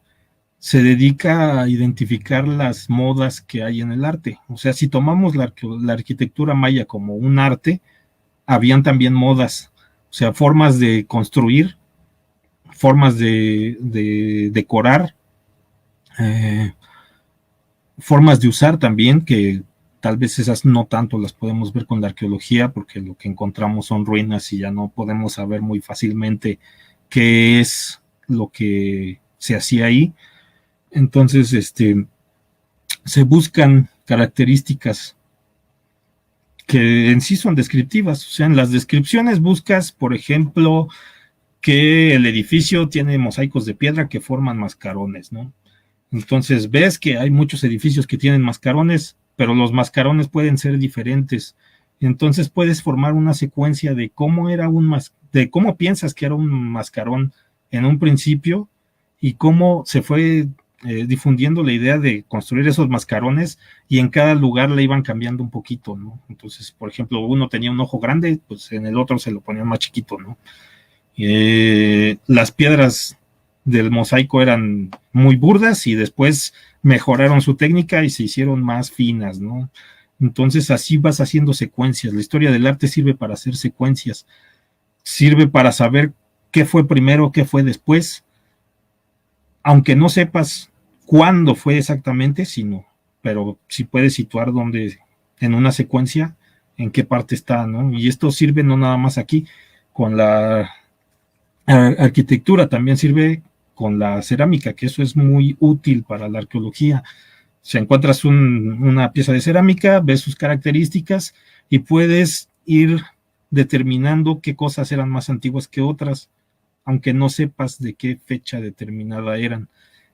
se dedica a identificar las modas que hay en el arte. O sea, si tomamos la arquitectura maya como un arte, habían también modas, o sea, formas de construir, formas de decorar, formas de usar también, que tal vez esas no tanto las podemos ver con la arqueología, porque lo que encontramos son ruinas y ya no podemos saber muy fácilmente qué es lo que se hacía ahí. Entonces, se buscan características que en sí son descriptivas. O sea, en las descripciones buscas, por ejemplo, que el edificio tiene mosaicos de piedra que forman mascarones, ¿no? Entonces ves que hay muchos edificios que tienen mascarones, pero los mascarones pueden ser diferentes. Entonces puedes formar una secuencia de cómo era de cómo piensas que era un mascarón en un principio y cómo se fue difundiendo la idea de construir esos mascarones, y en cada lugar le iban cambiando un poquito, ¿no? Entonces, por ejemplo, uno tenía un ojo grande, pues en el otro se lo ponían más chiquito, ¿no? Las piedras del mosaico eran muy burdas y después mejoraron su técnica y se hicieron más finas, ¿no? Entonces así vas haciendo secuencias. La historia del arte sirve para hacer secuencias, sirve para saber qué fue primero, qué fue después, aunque no sepas cuándo fue exactamente, pero si puedes situar dónde en una secuencia, en qué parte está, ¿no? Y esto sirve no nada más aquí con la arquitectura, también sirve con la cerámica, que eso es muy útil para la arqueología. Si encuentras una pieza de cerámica, ves sus características y puedes ir determinando qué cosas eran más antiguas que otras, aunque no sepas de qué fecha determinada eran.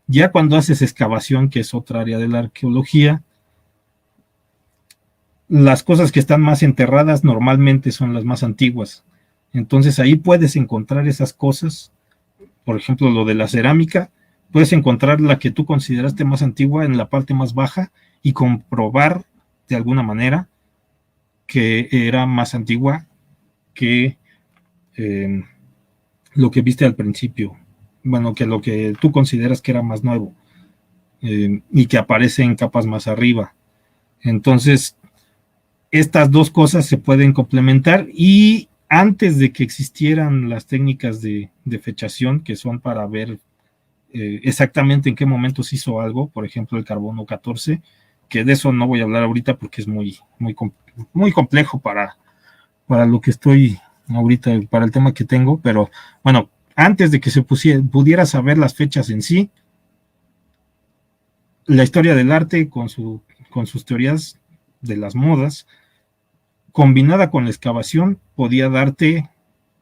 Ya cuando haces excavación, que es otra área de la arqueología, las cosas que están más enterradas normalmente son las más antiguas. Entonces ahí puedes encontrar esas cosas. Por ejemplo, lo de la cerámica, puedes encontrar la que tú consideraste más antigua en la parte más baja y comprobar de alguna manera que era más antigua que lo que viste al principio. Bueno, que lo que tú consideras que era más nuevo y que aparece en capas más arriba. Entonces, estas dos cosas se pueden complementar, y antes de que existieran las técnicas de fechación, que son para ver exactamente en qué momento se hizo algo, por ejemplo el carbono 14, que de eso no voy a hablar ahorita porque es muy complejo para lo que estoy ahorita, para el tema que tengo, pero bueno, antes de que se pudiera saber las fechas en sí, la historia del arte con sus teorías de las modas, combinada con la excavación, podía darte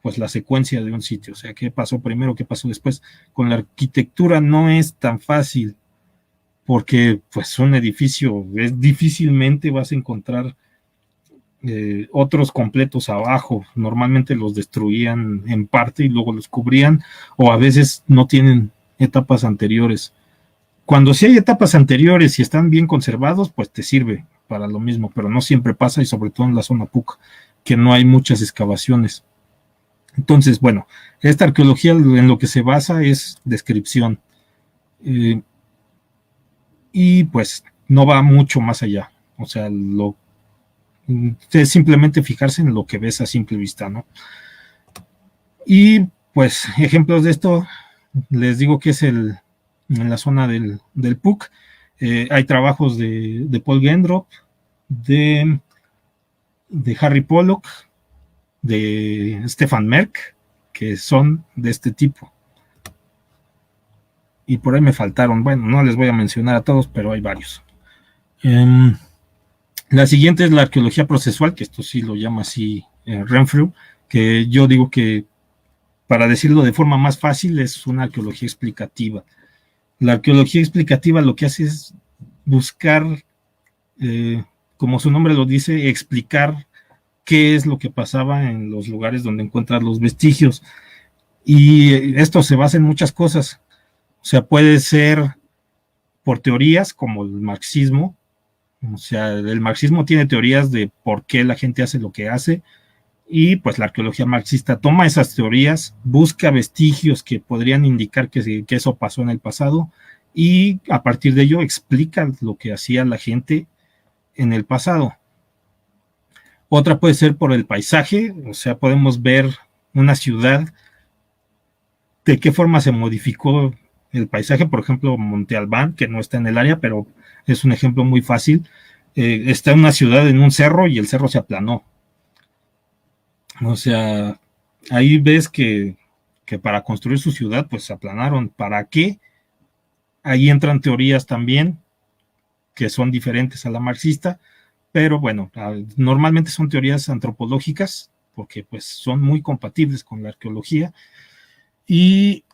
pues la secuencia de un sitio, o sea, qué pasó primero, qué pasó después. Con la arquitectura no es tan fácil, porque pues un edificio difícilmente vas a encontrar otros completos abajo. Normalmente los destruían en parte y luego los cubrían, o a veces no tienen etapas anteriores. Cuando sí hay etapas anteriores y están bien conservados, pues te sirve para lo mismo, pero no siempre pasa, y sobre todo en la zona PUC, que no hay muchas excavaciones. Entonces, bueno, esta arqueología en lo que se basa es descripción, y pues no va mucho más allá. O sea, es simplemente fijarse en lo que ves a simple vista, ¿no? Y pues ejemplos de esto, les digo que es en la zona del PUC. Hay trabajos de Paul Gendrop, de Harry Pollock, de Stefan Merck, que son de este tipo. Y por ahí me faltaron, bueno, no les voy a mencionar a todos, pero hay varios. La siguiente es la arqueología procesual, que esto sí lo llama así Renfrew, que yo digo que, para decirlo de forma más fácil, es una arqueología explicativa. La arqueología explicativa lo que hace es buscar, como su nombre lo dice, explicar qué es lo que pasaba en los lugares donde encuentras los vestigios. Y esto se basa en muchas cosas. O sea, puede ser por teorías como el marxismo. O sea, el marxismo tiene teorías de por qué la gente hace lo que hace, y pues la arqueología marxista toma esas teorías, busca vestigios que podrían indicar que eso pasó en el pasado, y a partir de ello explica lo que hacía la gente en el pasado. Otra puede ser por el paisaje, o sea, podemos ver una ciudad, de qué forma se modificó el paisaje. Por ejemplo, Monte Albán, que no está en el área, pero es un ejemplo muy fácil. Está una ciudad en un cerro y el cerro se aplanó. O sea, ahí ves que para construir su ciudad, pues se aplanaron. ¿Para qué? Ahí entran teorías también que son diferentes a la marxista, pero bueno, normalmente son teorías antropológicas, porque pues son muy compatibles con la arqueología, y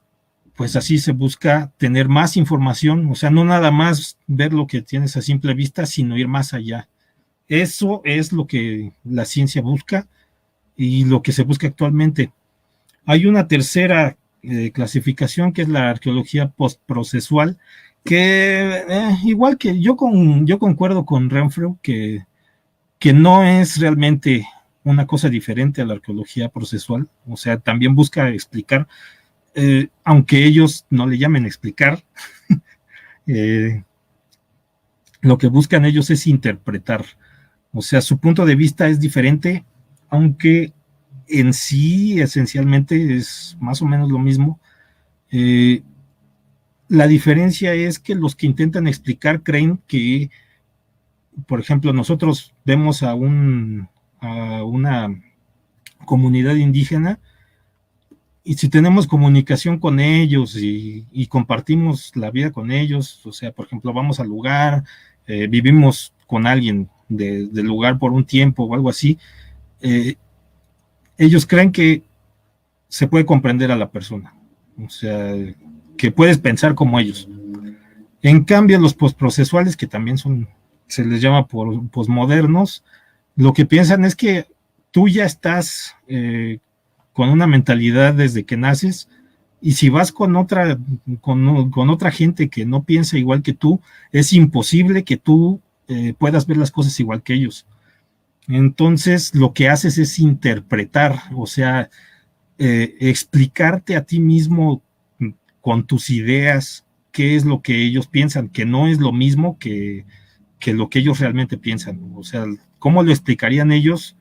pues así se busca tener más información, o sea, no nada más ver lo que tienes a simple vista, sino ir más allá. Eso es lo que la ciencia busca y lo que se busca actualmente. Hay una tercera clasificación, que es la arqueología postprocesual, que igual que yo concuerdo con Renfrew que no es realmente una cosa diferente a la arqueología procesual. O sea, también busca explicar, aunque ellos no le llamen explicar, lo que buscan ellos es interpretar. O sea, su punto de vista es diferente, aunque en sí esencialmente es más o menos lo mismo. La diferencia es que los que intentan explicar creen que, por ejemplo, nosotros vemos a una comunidad indígena, y si tenemos comunicación con ellos y compartimos la vida con ellos, o sea, por ejemplo, vamos al lugar, vivimos con alguien del lugar por un tiempo o algo así, ellos creen que se puede comprender a la persona, o sea, que puedes pensar como ellos. En cambio, los postprocesuales, que también se les llama postmodernos, lo que piensan es que tú ya estás con una mentalidad desde que naces, y si vas con otra gente que no piensa igual que tú, es imposible que tú puedas ver las cosas igual que ellos. Entonces, lo que haces es interpretar, o sea, explicarte a ti mismo con tus ideas qué es lo que ellos piensan, que no es lo mismo que lo que ellos realmente piensan. O sea, ¿cómo lo explicarían ellos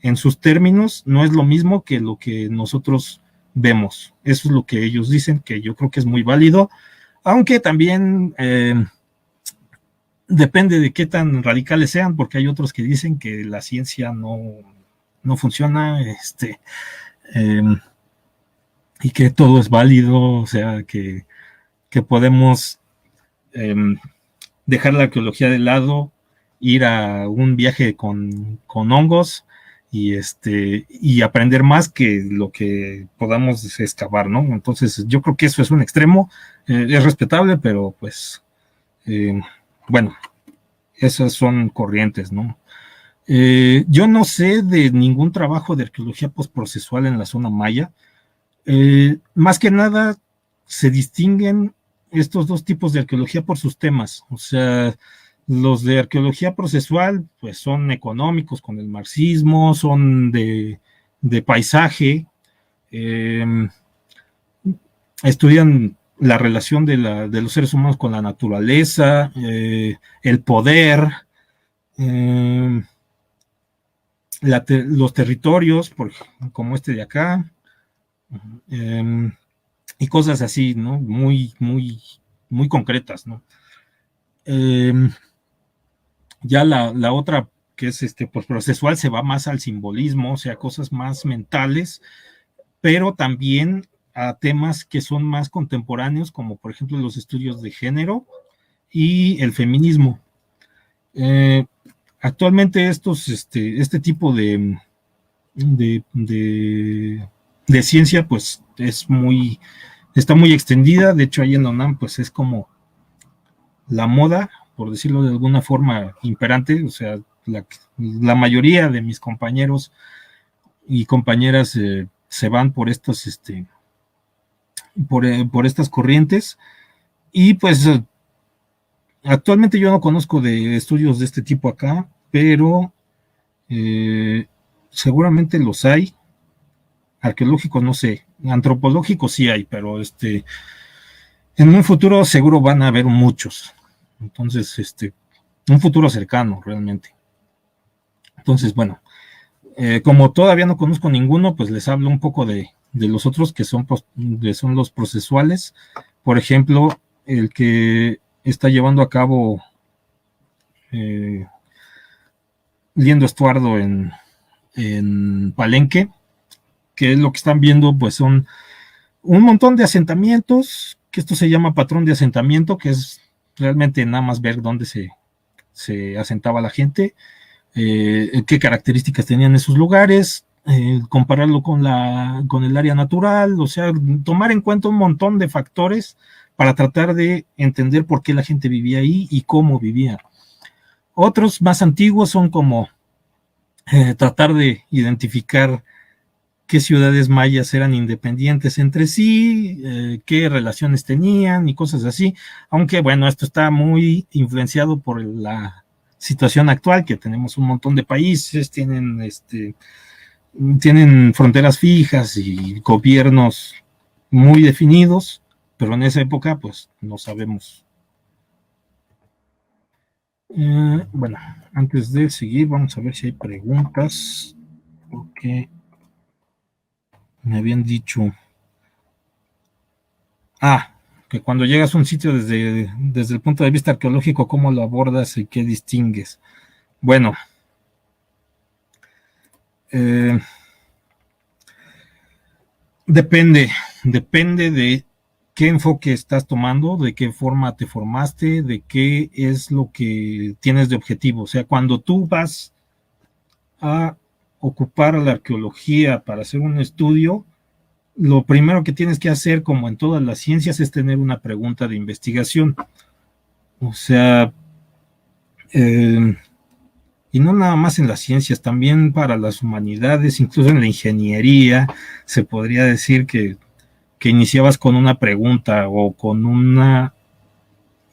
en sus términos? No es lo mismo que lo que nosotros vemos. Eso es lo que ellos dicen, que yo creo que es muy válido, aunque también depende de qué tan radicales sean, porque hay otros que dicen que la ciencia no funciona, y que todo es válido, o sea, que podemos dejar la arqueología de lado, ir a un viaje con hongos y aprender más que lo que podamos excavar, ¿no? Entonces, yo creo que eso es un extremo, es respetable, pero pues, bueno, esas son corrientes, ¿no? Yo no sé de ningún trabajo de arqueología postprocesual en la zona maya. Más que nada, se distinguen estos dos tipos de arqueología por sus temas. O sea, los de arqueología procesual, pues son económicos con el marxismo, son de paisaje, estudian la relación de los seres humanos con la naturaleza, el poder, los territorios, como este de acá, y cosas así, ¿no? Muy, muy, muy concretas, ¿no? Ya la otra, que es pues procesual, se va más al simbolismo, o sea, cosas más mentales, pero también a temas que son más contemporáneos, como por ejemplo los estudios de género y el feminismo. Actualmente este tipo de ciencia, pues está muy extendida. De hecho, ahí en la UNAM, pues es como la moda, por decirlo de alguna forma, imperante. O sea, la mayoría de mis compañeros y compañeras se van por por estas corrientes, y pues Actualmente yo no conozco de estudios de este tipo acá, pero seguramente los hay. Arqueológicos no sé, antropológicos sí hay, pero en un futuro seguro van a haber muchos. Entonces, un futuro cercano realmente. Entonces, bueno, como todavía no conozco ninguno, pues les hablo un poco de los otros que son los procesuales. Por ejemplo, el que está llevando a cabo Liendo Estuardo en Palenque, que es lo que están viendo, pues son un montón de asentamientos, que esto se llama patrón de asentamiento, que es realmente nada más ver dónde se asentaba la gente, qué características tenían esos lugares, compararlo con el área natural, o sea, tomar en cuenta un montón de factores para tratar de entender por qué la gente vivía ahí y cómo vivía. Otros más antiguos son como tratar de identificar qué ciudades mayas eran independientes entre sí, qué relaciones tenían y cosas así, aunque bueno, esto está muy influenciado por la situación actual, que tenemos un montón de países, tienen fronteras fijas y gobiernos muy definidos, pero en esa época pues no sabemos. Bueno, antes de seguir, vamos a ver si hay preguntas, porque me habían dicho, que cuando llegas a un sitio desde el punto de vista arqueológico, ¿cómo lo abordas y qué distingues? Bueno, depende de qué enfoque estás tomando, de qué forma te formaste, de qué es lo que tienes de objetivo. O sea, cuando tú vas a ocupar la arqueología para hacer un estudio, lo primero que tienes que hacer, como en todas las ciencias, es tener una pregunta de investigación. O sea, y no nada más en las ciencias, también para las humanidades, incluso en la ingeniería, se podría decir que iniciabas con una pregunta o con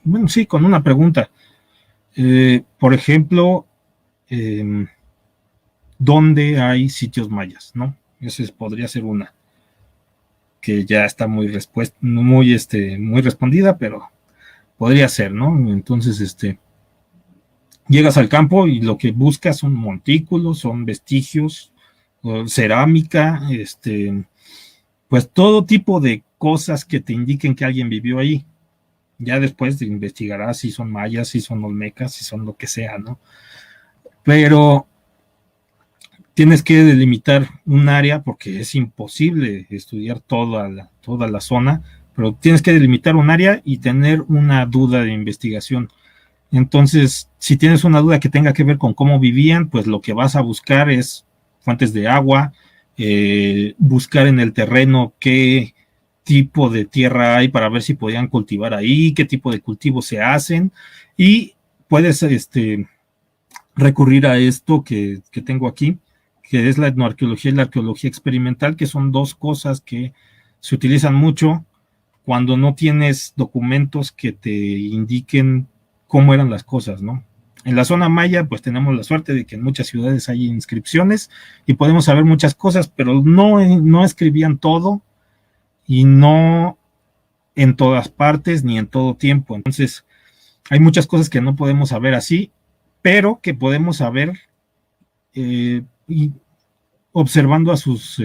bueno, sí, con una pregunta. Por ejemplo, ¿dónde hay sitios mayas? ¿No? Esa podría ser una que ya está muy respondida, pero podría ser, ¿no? Entonces, llegas al campo y lo que buscas son montículos, son vestigios, cerámica, pues todo tipo de cosas que te indiquen que alguien vivió ahí. Ya después te investigarás si son mayas, si son olmecas, si son lo que sea, ¿no? Pero tienes que delimitar un área porque es imposible estudiar toda la zona, pero tienes que delimitar un área y tener una duda de investigación. Entonces, si tienes una duda que tenga que ver con cómo vivían, pues lo que vas a buscar es fuentes de agua, buscar en el terreno qué tipo de tierra hay para ver si podían cultivar ahí, qué tipo de cultivos se hacen, y puedes recurrir a esto que tengo aquí, que es la etnoarqueología y la arqueología experimental, que son dos cosas que se utilizan mucho cuando no tienes documentos que te indiquen cómo eran las cosas, ¿no? En la zona maya, pues tenemos la suerte de que en muchas ciudades hay inscripciones y podemos saber muchas cosas, pero no escribían todo y no en todas partes ni en todo tiempo. Entonces, hay muchas cosas que no podemos saber así, pero que podemos saber y observando a sus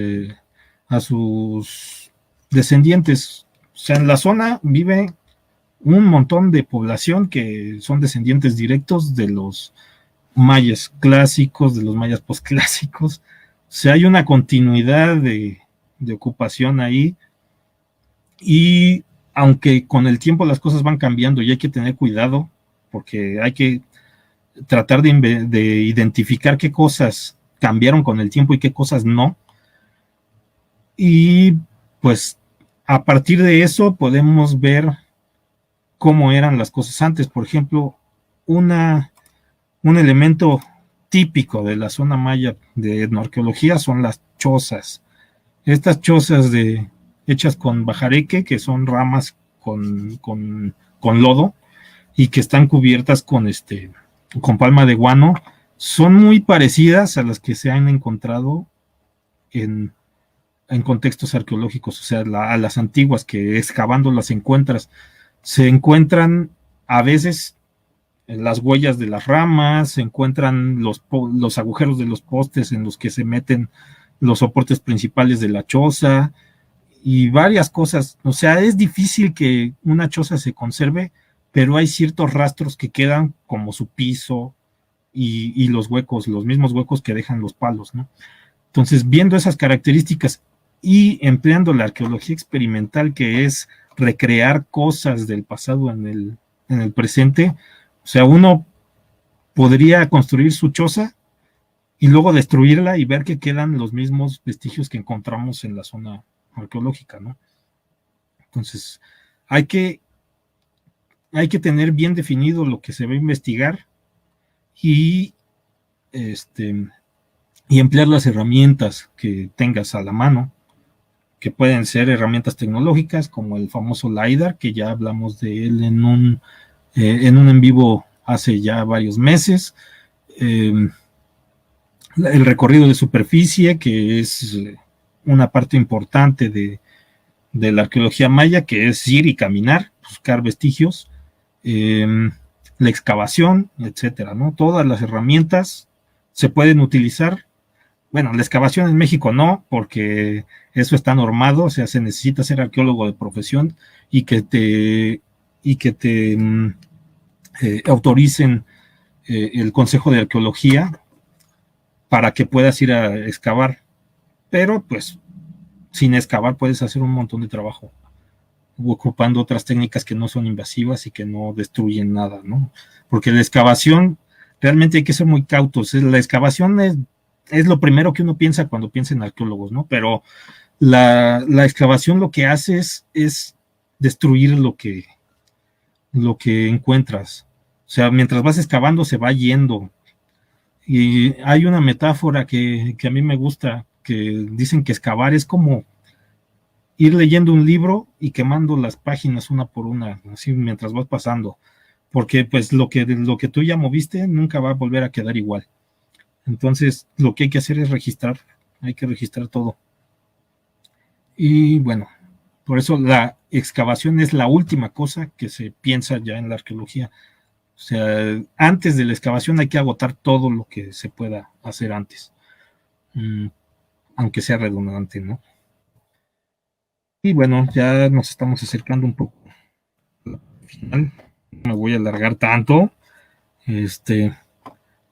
descendientes. O sea, en la zona vive un montón de población que son descendientes directos de los mayas clásicos, de los mayas posclásicos. O sea, hay una continuidad de ocupación ahí y aunque con el tiempo las cosas van cambiando y hay que tener cuidado porque hay que tratar de identificar qué cosas cambiaron con el tiempo y qué cosas no. Y pues a partir de eso podemos ver cómo eran las cosas antes. Por ejemplo, un elemento típico de la zona maya de etnoarqueología son las chozas. Estas chozas hechas con bajareque, que son ramas con lodo, y que están cubiertas con palma de guano, son muy parecidas a las que se han encontrado en contextos arqueológicos, o sea, a las antiguas que excavando las encuentras. Se encuentran a veces en las huellas de las ramas, se encuentran los agujeros de los postes en los que se meten los soportes principales de la choza y varias cosas. O sea, es difícil que una choza se conserve, pero hay ciertos rastros que quedan como su piso y los huecos, los mismos huecos que dejan los palos, ¿no? Entonces, viendo esas características y empleando la arqueología experimental, que es recrear cosas del pasado en el presente, o sea, uno podría construir su choza y luego destruirla y ver que quedan los mismos vestigios que encontramos en la zona arqueológica, ¿no? Entonces, hay que tener bien definido lo que se va a investigar y emplear las herramientas que tengas a la mano, que pueden ser herramientas tecnológicas como el famoso LiDAR, que ya hablamos de él en un en vivo hace ya varios meses, el recorrido de superficie, que es una parte importante de la arqueología maya, que es ir y caminar, buscar vestigios, la excavación, etcétera, ¿no? Todas las herramientas se pueden utilizar. Bueno, la excavación en México no, porque eso está normado, o sea, se necesita ser arqueólogo de profesión y que te autoricen el Consejo de Arqueología para que puedas ir a excavar. Pero, pues, sin excavar puedes hacer un montón de trabajo, ocupando otras técnicas que no son invasivas y que no destruyen nada, ¿no? Porque la excavación, realmente hay que ser muy cautos. La excavación es lo primero que uno piensa cuando piensa en arqueólogos, ¿no? Pero la excavación lo que hace es destruir lo que encuentras. O sea, mientras vas excavando se va yendo. Y hay una metáfora que a mí me gusta, que dicen que excavar es como ir leyendo un libro y quemando las páginas una por una, así mientras vas pasando. Porque pues lo que tú ya moviste nunca va a volver a quedar igual. Entonces, lo que hay que hacer es registrar, hay que registrar todo. Y bueno, por eso la excavación es la última cosa que se piensa ya en la arqueología. O sea, antes de la excavación hay que agotar todo lo que se pueda hacer antes, aunque sea redundante, ¿no? Y bueno, ya nos estamos acercando un poco al final. No me voy a alargar tanto.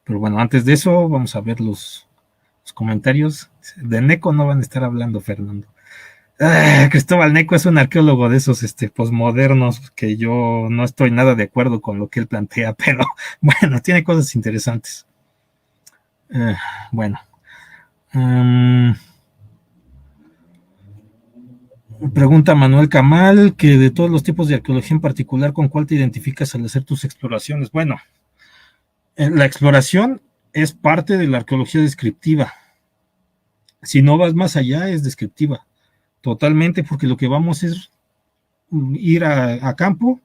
Pero bueno, antes de eso, vamos a ver los comentarios. De Neco no van a estar hablando, Fernando. Cristóbal Neco es un arqueólogo de esos posmodernos que yo no estoy nada de acuerdo con lo que él plantea, pero bueno, tiene cosas interesantes. Bueno. Pregunta Manuel Camal, que de todos los tipos de arqueología en particular, ¿con cuál te identificas al hacer tus exploraciones? Bueno, la exploración es parte de la arqueología descriptiva. Si no vas más allá, es descriptiva. Totalmente, porque lo que vamos es ir a campo,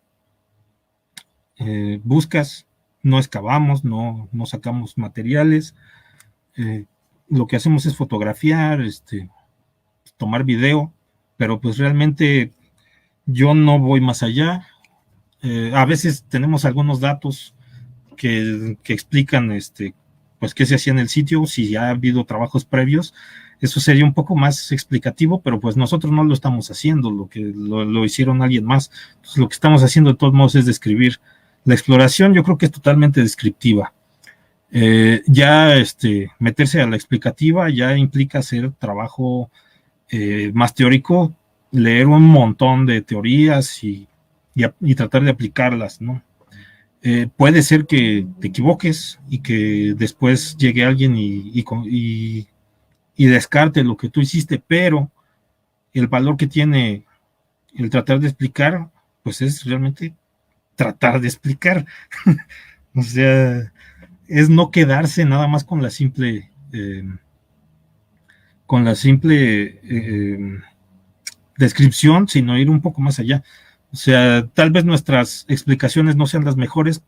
buscas, no excavamos, no sacamos materiales, lo que hacemos es fotografiar, tomar video, pero pues realmente yo no voy más allá. A veces tenemos algunos datos que explican pues qué se hacía en el sitio, si ya ha habido trabajos previos. Eso sería un poco más explicativo, pero pues nosotros no lo estamos haciendo, lo hicieron alguien más. Entonces, lo que estamos haciendo de todos modos es describir. La exploración yo creo que es totalmente descriptiva. Ya meterse a la explicativa ya implica hacer trabajo más teórico, leer un montón de teorías y tratar de aplicarlas, ¿no? Puede ser que te equivoques y que después llegue alguien y descarte lo que tú hiciste, pero el valor que tiene el tratar de explicar, pues es realmente tratar de explicar. O sea, es no quedarse nada más con la simple descripción, sino ir un poco más allá. O sea, tal vez nuestras explicaciones no sean las mejores,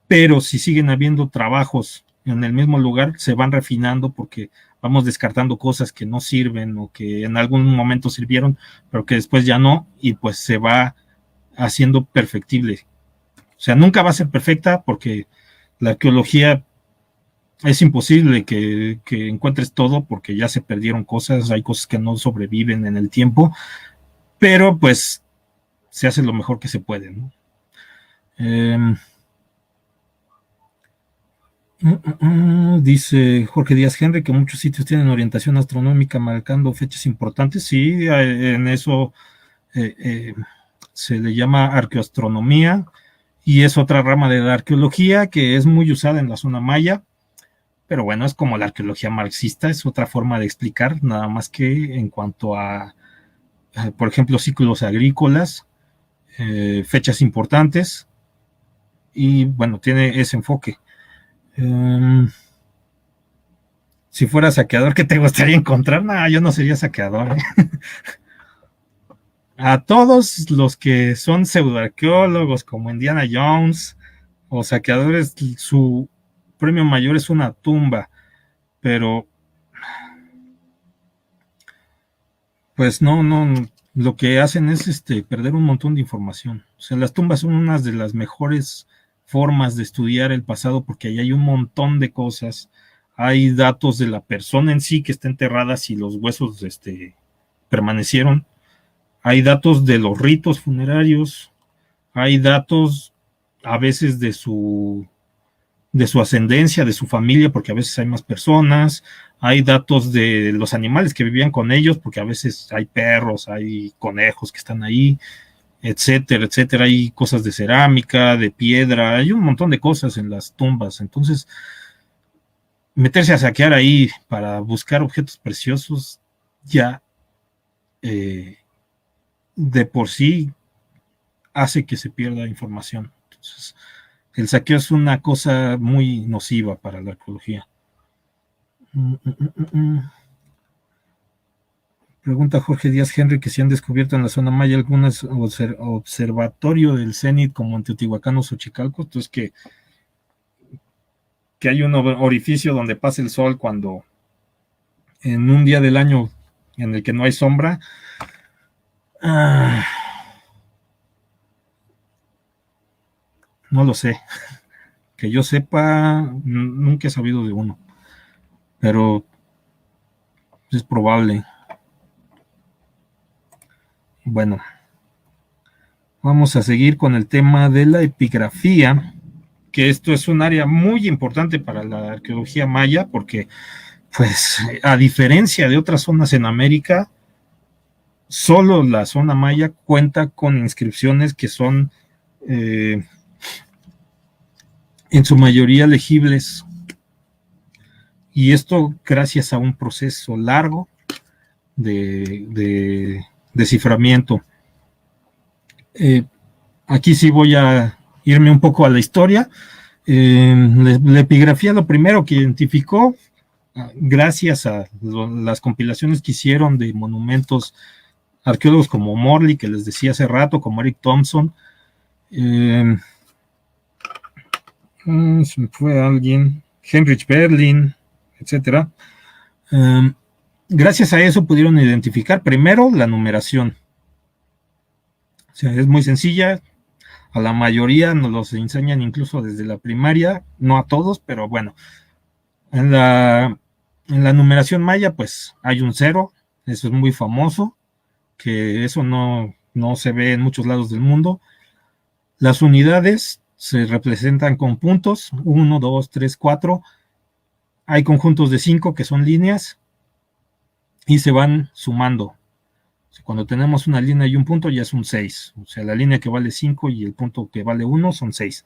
pero si siguen habiendo trabajos en el mismo lugar, se van refinando porque vamos descartando cosas que no sirven o que en algún momento sirvieron, pero que después ya no, y pues se va haciendo perfectible. O sea, nunca va a ser perfecta porque la arqueología es imposible que encuentres todo porque ya se perdieron cosas, hay cosas que no sobreviven en el tiempo, pero pues se hace lo mejor que se puede, ¿no? Dice Jorge Díaz Henry que muchos sitios tienen orientación astronómica marcando fechas importantes. Sí, en eso se le llama arqueoastronomía y es otra rama de la arqueología que es muy usada en la zona maya, pero bueno, es como la arqueología marxista, es otra forma de explicar, nada más que en cuanto a por ejemplo, ciclos agrícolas, fechas importantes y bueno, tiene ese enfoque. Si fuera saqueador, ¿qué te gustaría encontrar? No, yo no sería saqueador. A todos los que son pseudoarqueólogos como Indiana Jones o saqueadores, su premio mayor es una tumba, pero pues no, lo que hacen es perder un montón de información. O sea, las tumbas son unas de las mejores formas de estudiar el pasado porque ahí hay un montón de cosas. Hay datos de la persona en sí que está enterrada, si los huesos permanecieron. Hay datos de los ritos funerarios. Hay datos a veces de su ascendencia, de su familia, porque a veces hay más personas. Hay datos de los animales que vivían con ellos, porque a veces hay perros, hay conejos que están ahí, etcétera, etcétera. Hay cosas de cerámica, de piedra, hay un montón de cosas en las tumbas. Entonces, meterse a saquear ahí para buscar objetos preciosos ya de por sí hace que se pierda información. Entonces, el saqueo es una cosa muy nociva para la arqueología. Pregunta Jorge Díaz Henry que si han descubierto en la zona maya algún observatorio del cenit como en Teotihuacán o Xochicalco. Entonces que hay un orificio donde pasa el sol cuando en un día del año en el que no hay sombra. No lo sé. Que yo sepa, nunca he sabido de uno. Pero es probable. Bueno, vamos a seguir con el tema de la epigrafía, que esto es un área muy importante para la arqueología maya, porque, pues, a diferencia de otras zonas en América, solo la zona maya cuenta con inscripciones que son en su mayoría legibles. Y esto gracias a un proceso largo de desciframiento. Aquí sí voy a irme un poco a la historia. La epigrafía lo primero que identificó, gracias a las compilaciones que hicieron de monumentos arqueólogos como Morley, que les decía hace rato, como Eric Thompson. Se me fue alguien, Heinrich Berlin, etcétera. Gracias a eso pudieron identificar primero la numeración. O sea, es muy sencilla. A la mayoría nos los enseñan incluso desde la primaria, no a todos, pero bueno. En la numeración maya, pues hay un 0, eso es muy famoso, que eso no se ve en muchos lados del mundo. Las unidades se representan con puntos, 1, 2, 3, 4. Hay conjuntos de 5 que son líneas y se van sumando. Cuando tenemos una línea y un punto ya es un 6. O sea, la línea que vale 5 y el punto que vale 1 son 6.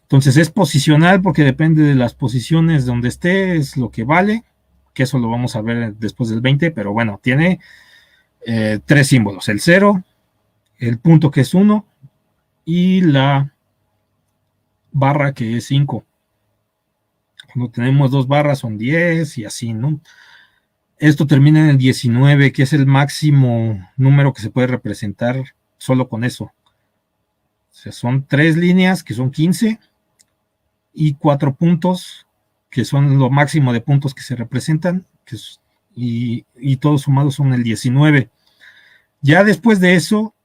Entonces es posicional porque depende de las posiciones donde esté, es lo que vale, que eso lo vamos a ver después del 20, pero bueno, tiene 3 símbolos, el 0, el punto que es 1 y la barra que es 5. Cuando tenemos 2 barras son 10 y así, ¿no? Esto termina en el 19, que es el máximo número que se puede representar solo con eso. O sea, son 3 líneas que son 15 y 4 puntos que son lo máximo de puntos que se representan, y todos sumados son el 19. Ya después de eso,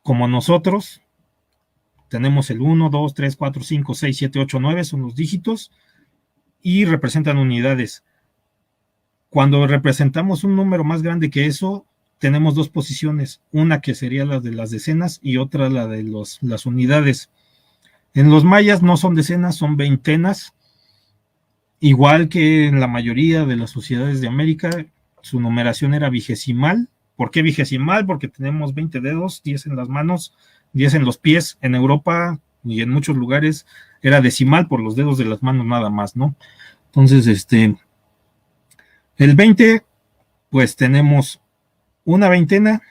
como nosotros, tenemos el 1, 2, 3, 4, 5, 6, 7, 8, 9, son los dígitos, y representan unidades. Cuando representamos un número más grande que eso, tenemos 2 posiciones, una que sería la de las decenas y otra la de las unidades. En los mayas no son decenas, son veintenas, igual que en la mayoría de las sociedades de América, su numeración era vigesimal. ¿Por qué vigesimal? Porque tenemos 20 dedos, 10 en las manos, 10 en los pies. En Europa y en muchos lugares era decimal por los dedos de las manos nada más, ¿no? Entonces, el 20, pues tenemos una veintena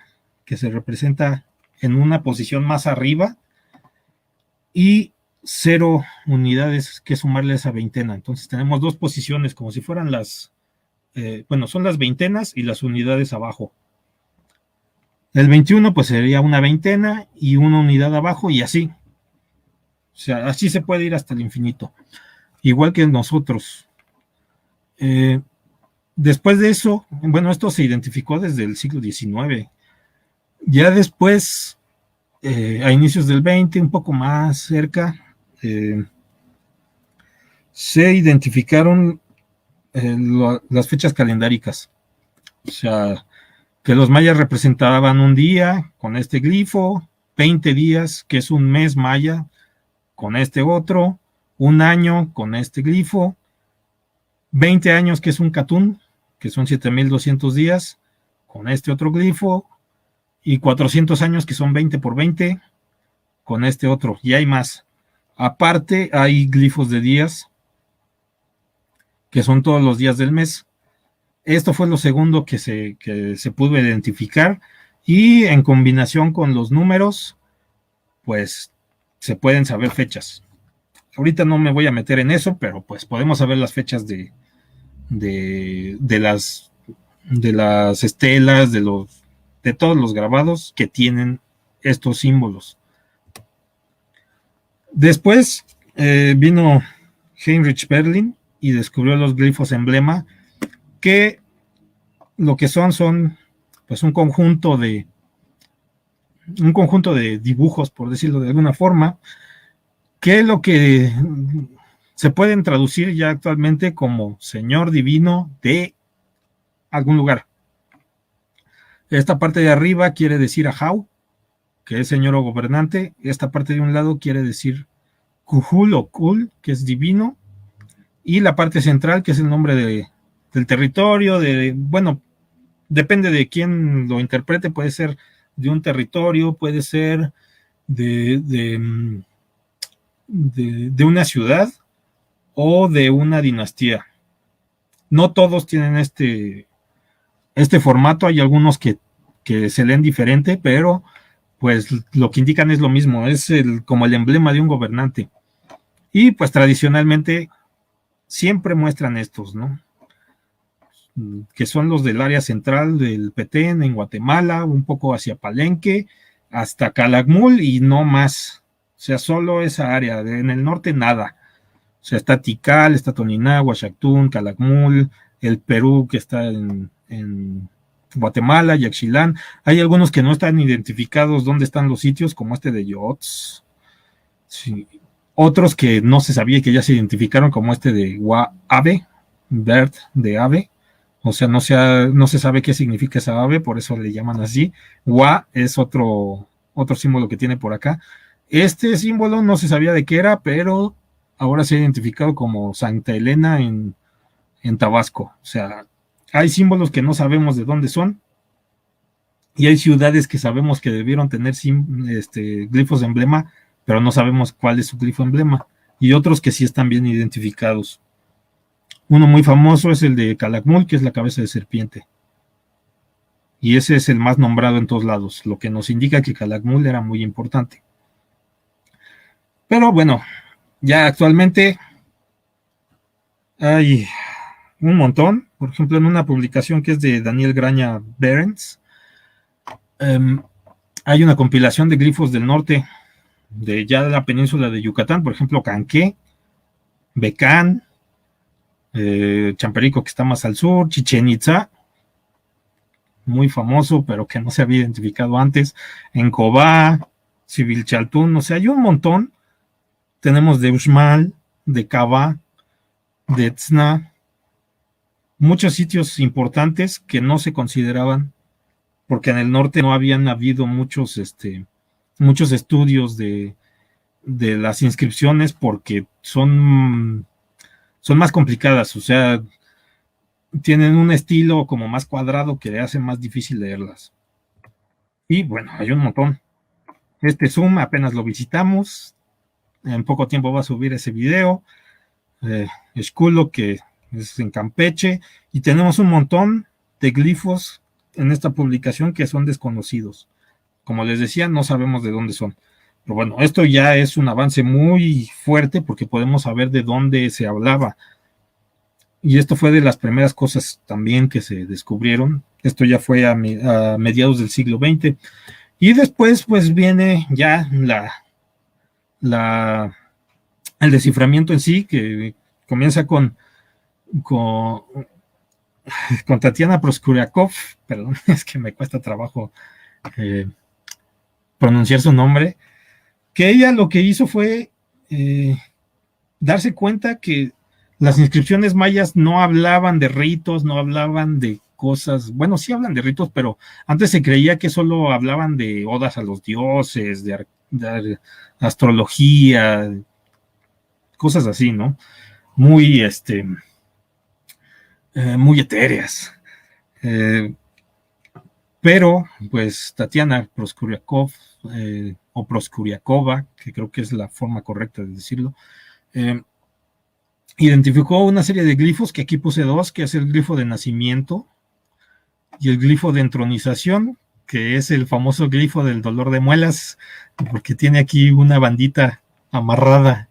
que se representa en una posición más arriba y 0 unidades que sumarle a esa veintena. Entonces tenemos 2 posiciones como si fueran son las veintenas y las unidades abajo. El 21 pues sería una veintena y una unidad abajo y así. O sea, así se puede ir hasta el infinito. Igual que nosotros. Después de eso, bueno, esto se identificó desde el siglo XIX. Ya después, a inicios del 20, un poco más cerca, se identificaron las fechas calendáricas. O sea, que los mayas representaban un día con este glifo, 20 días, que es un mes maya, con este otro, un año con este glifo, 20 años, que es un catún, que son 7,200 días, con este otro glifo, y 400 años, que son 20 por 20, con este otro, y hay más. Aparte, hay glifos de días, que son todos los días del mes. Esto fue lo segundo que se pudo identificar, y en combinación con los números, pues se pueden saber fechas. Ahorita no me voy a meter en eso, pero pues podemos saber las fechas de las estelas, de todos los grabados que tienen estos símbolos. Después vino Heinrich Berlin y descubrió los glifos emblema, que lo que son pues un conjunto de dibujos, por decirlo de alguna forma, que es lo que se pueden traducir ya actualmente como señor divino de algún lugar. Esta parte de arriba quiere decir Ahau, que es señor o gobernante. Esta parte de un lado quiere decir Kuhul o Kul, que es divino. Y la parte central, que es el nombre del territorio, bueno, depende de quién lo interprete, puede ser de un territorio, puede ser de una ciudad o de una dinastía. No todos tienen este formato, hay algunos que se leen diferente, pero pues lo que indican es lo mismo, es como el emblema de un gobernante. Y pues tradicionalmente siempre muestran estos, ¿no? Que son los del área central del Petén en Guatemala, un poco hacia Palenque, hasta Calakmul y no más. O sea, solo esa área, en el norte nada. O sea, está Tikal, está Toninagua, Xactún, Calakmul, el Perú que está en Guatemala, Yaxchilán. Hay algunos que no están identificados dónde están los sitios, como este de Yots. Sí. Otros que no se sabía, que ya se identificaron, como este de Ave, Bird de ave. O sea, no se sabe qué significa esa ave, por eso le llaman así. Wa es otro símbolo que tiene por acá. Este símbolo no se sabía de qué era, pero ahora se ha identificado como Santa Elena en Tabasco. O sea, hay símbolos que no sabemos de dónde son, y hay ciudades que sabemos que debieron tener glifos de emblema, pero no sabemos cuál es su glifo emblema, y otros que sí están bien identificados. Uno muy famoso es el de Calakmul, que es la cabeza de serpiente, y ese es el más nombrado en todos lados, lo que nos indica que Calakmul era muy importante. Pero bueno, ya actualmente hay un montón. Por ejemplo, en una publicación que es de Daniel Graña Berens, Hay una compilación de glifos del norte, de ya la península de Yucatán, por ejemplo, Canqué, Becán, Champerico, que está más al sur, Chichén Itzá, muy famoso, pero que no se había identificado antes, Encobá, Civilchaltún, o sea, hay un montón. Tenemos de Uxmal, de Cabá, de Tzna, muchos sitios importantes que no se consideraban, porque en el norte no habían habido muchos estudios de las inscripciones, porque son más complicadas, o sea, tienen un estilo como más cuadrado que le hace más difícil leerlas. Y bueno, hay un montón. Este Zoom apenas lo visitamos, en poco tiempo va a subir ese video. Esculo, que es en Campeche, y tenemos un montón de glifos en esta publicación que son desconocidos. Como les decía, no sabemos de dónde son. Pero bueno, esto ya es un avance muy fuerte porque podemos saber de dónde se hablaba. Y esto fue de las primeras cosas también que se descubrieron. Esto ya fue a mediados del siglo XX. Y después pues viene ya el desciframiento en sí, que comienza con Tatiana Proskuriakov, perdón, es que me cuesta trabajo pronunciar su nombre, que ella lo que hizo fue darse cuenta que las inscripciones mayas no hablaban de ritos, no hablaban de cosas, bueno, sí hablan de ritos, pero antes se creía que solo hablaban de odas a los dioses, de astrología, cosas así, ¿no? Muy, muy etéreas. Pero, pues, Tatiana Proskuriakov, o Proskuriakova, que creo que es la forma correcta de decirlo, identificó una serie de glifos, que aquí puse dos, que es el glifo de nacimiento y el glifo de entronización, que es el famoso glifo del dolor de muelas, porque tiene aquí una bandita amarrada,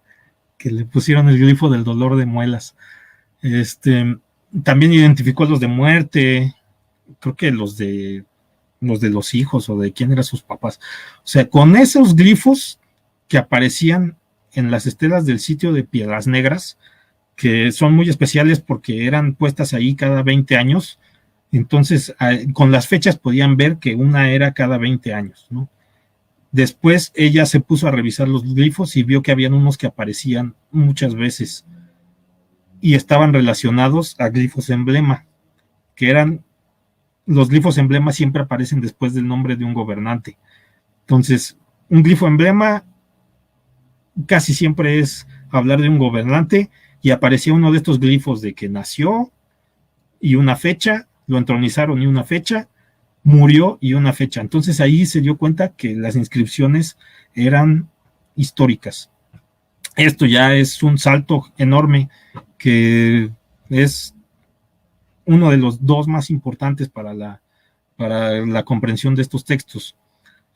que le pusieron el glifo del dolor de muelas. También identificó los de muerte, creo que los de los hijos, o de quién eran sus papás. O sea, con esos glifos que aparecían en las estelas del sitio de Piedras Negras, que son muy especiales porque eran puestas ahí cada 20 años, entonces con las fechas podían ver que una era cada 20 años, ¿no? Después ella se puso a revisar los glifos y vio que habían unos que aparecían muchas veces y estaban relacionados a glifos emblema, que eran, los glifos emblema siempre aparecen después del nombre de un gobernante. Entonces, un glifo emblema casi siempre es hablar de un gobernante, y aparecía uno de estos glifos de que nació y una fecha, lo entronizaron y una fecha, murió y una fecha. Entonces ahí se dio cuenta que las inscripciones eran históricas. Esto ya es un salto enorme, que es uno de los dos más importantes para la comprensión de estos textos.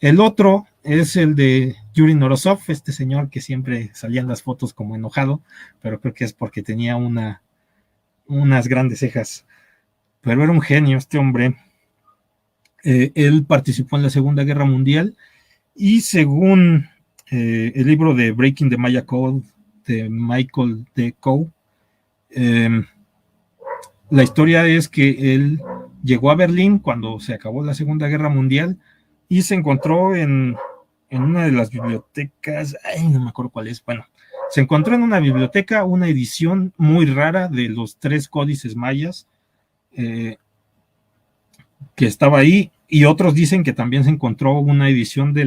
El otro es el de Yuri Norosov, este señor que siempre salía en las fotos como enojado, pero creo que es porque tenía unas grandes cejas. Pero era un genio este hombre. Él participó en la Segunda Guerra Mundial, y según el libro de Breaking the Maya Code de Michael D. Coe, la historia es que él llegó a Berlín cuando se acabó la Segunda Guerra Mundial, y se encontró en una de las bibliotecas, no me acuerdo cuál es, bueno, se encontró en una biblioteca una edición muy rara de los 3 códices mayas, que estaba ahí, y otros dicen que también se encontró una edición de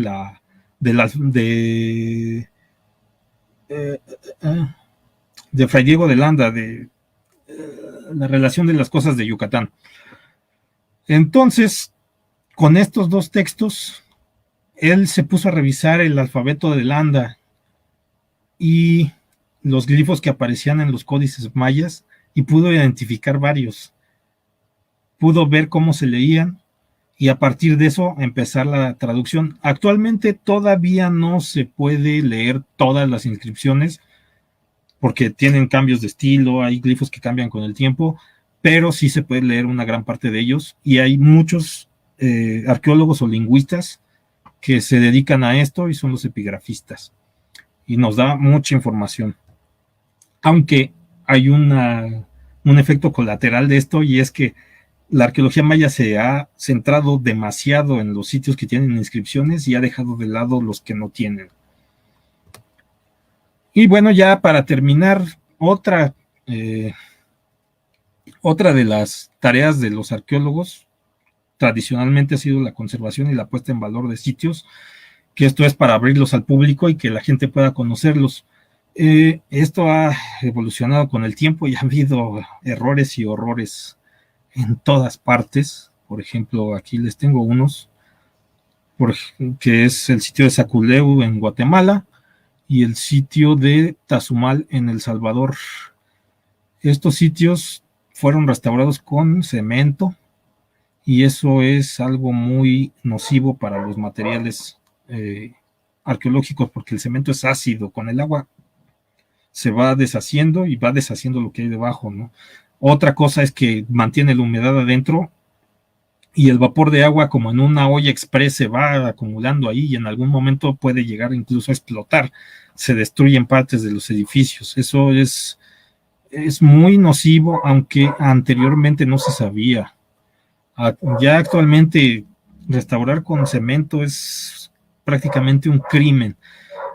Fray Diego de Landa, de la relación de las cosas de Yucatán. Entonces, con estos dos textos, él se puso a revisar el alfabeto de Landa y los glifos que aparecían en los códices mayas, y pudo identificar varios. Pudo ver cómo se leían, y a partir de eso empezar la traducción. Actualmente todavía no se puede leer todas las inscripciones, porque tienen cambios de estilo, hay glifos que cambian con el tiempo, pero sí se puede leer una gran parte de ellos, y hay muchos arqueólogos o lingüistas que se dedican a esto y son los epigrafistas. Y nos da mucha información. Aunque hay un efecto colateral de esto, y es que la arqueología maya se ha centrado demasiado en los sitios que tienen inscripciones y ha dejado de lado los que no tienen. Y bueno, ya para terminar, otra de las tareas de los arqueólogos tradicionalmente ha sido la conservación y la puesta en valor de sitios, que esto es para abrirlos al público y que la gente pueda conocerlos. Esto ha evolucionado con el tiempo y ha habido errores y horrores en todas partes. Por ejemplo, aquí les tengo unos, que es el sitio de Saculeu en Guatemala y el sitio de Tazumal en El Salvador. Estos sitios fueron restaurados con cemento y eso es algo muy nocivo para los materiales arqueológicos, porque el cemento es ácido, con el agua se va deshaciendo y va deshaciendo lo que hay debajo, ¿no? Otra cosa es que mantiene la humedad adentro y el vapor de agua, como en una olla express, se va acumulando ahí y en algún momento puede llegar incluso a explotar. Se destruyen partes de los edificios. Eso es muy nocivo, aunque anteriormente no se sabía. Ya actualmente restaurar con cemento es prácticamente un crimen.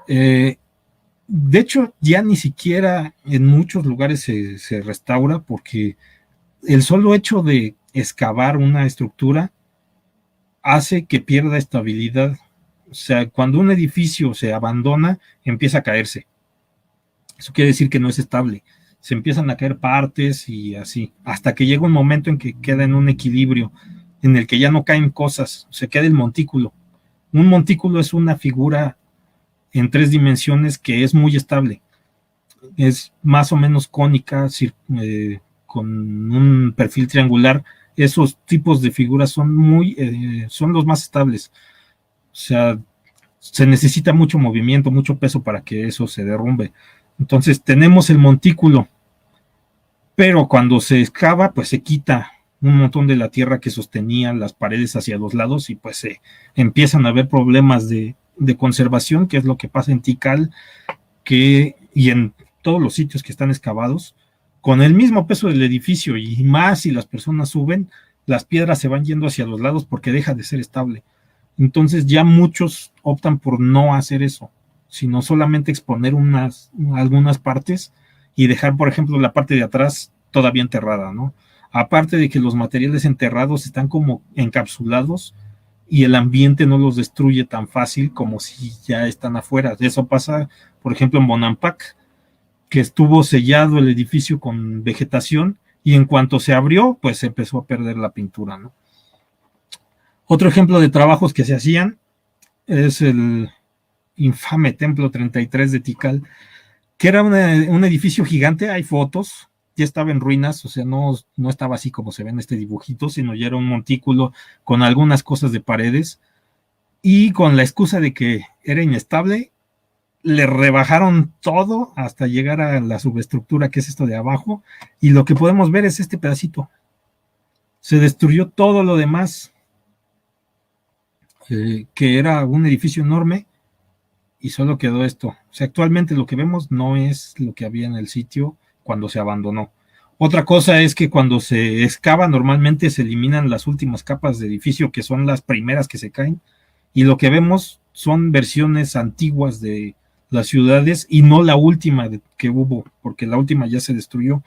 De hecho, ya ni siquiera en muchos lugares se restaura, porque el solo hecho de excavar una estructura hace que pierda estabilidad. O sea, cuando un edificio se abandona, empieza a caerse. Eso quiere decir que no es estable. Se empiezan a caer partes y así, hasta que llega un momento en que queda en un equilibrio, en el que ya no caen cosas, se queda el montículo. Un montículo es una figura en 3 dimensiones que es muy estable. Es más o menos cónica, con un perfil triangular. Esos tipos de figuras son los más estables. O sea, se necesita mucho movimiento, mucho peso para que eso se derrumbe. Entonces tenemos el montículo, pero cuando se excava, pues se quita un montón de la tierra que sostenía las paredes hacia los lados y pues se empiezan a haber problemas de conservación, que es lo que pasa en Tikal y en todos los sitios que están excavados. Con el mismo peso del edificio y más si las personas suben, las piedras se van yendo hacia los lados porque deja de ser estable. Entonces ya muchos optan por no hacer eso, sino solamente exponer algunas partes y dejar, por ejemplo, la parte de atrás todavía enterrada, ¿no? Aparte de que los materiales enterrados están como encapsulados y el ambiente no los destruye tan fácil como si ya están afuera. Eso pasa, por ejemplo, en Bonampak, que estuvo sellado el edificio con vegetación y en cuanto se abrió, pues se empezó a perder la pintura, ¿no? Otro ejemplo de trabajos que se hacían es el infame Templo 33 de Tikal, que era un edificio gigante. Hay fotos, ya estaba en ruinas, o sea, no estaba así como se ve en este dibujito, sino ya era un montículo con algunas cosas de paredes, y con la excusa de que era inestable, le rebajaron todo hasta llegar a la subestructura, que es esto de abajo, y lo que podemos ver es este pedacito. Se destruyó todo lo demás, que era un edificio enorme, y solo quedó esto. O sea, actualmente lo que vemos no es lo que había en el sitio cuando se abandonó. Otra cosa es que cuando se excava, normalmente se eliminan las últimas capas de edificio, que son las primeras que se caen, y lo que vemos son versiones antiguas de las ciudades y no la última que hubo, porque la última ya se destruyó.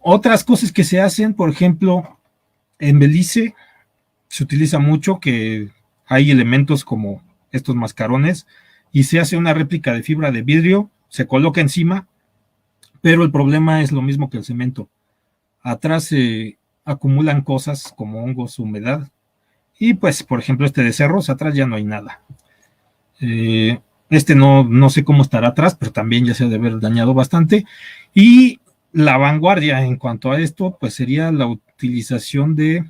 Otras cosas que se hacen, por ejemplo, en Belice se utiliza mucho que hay elementos como estos mascarones y se hace una réplica de fibra de vidrio, se coloca encima, pero el problema es lo mismo que el cemento. Atrás se acumulan cosas como hongos, humedad, y pues, por ejemplo, este de cerros, atrás ya no hay nada. Este no sé cómo estará atrás, pero también ya se ha de haber dañado bastante. Y la vanguardia en cuanto a esto, pues sería la utilización de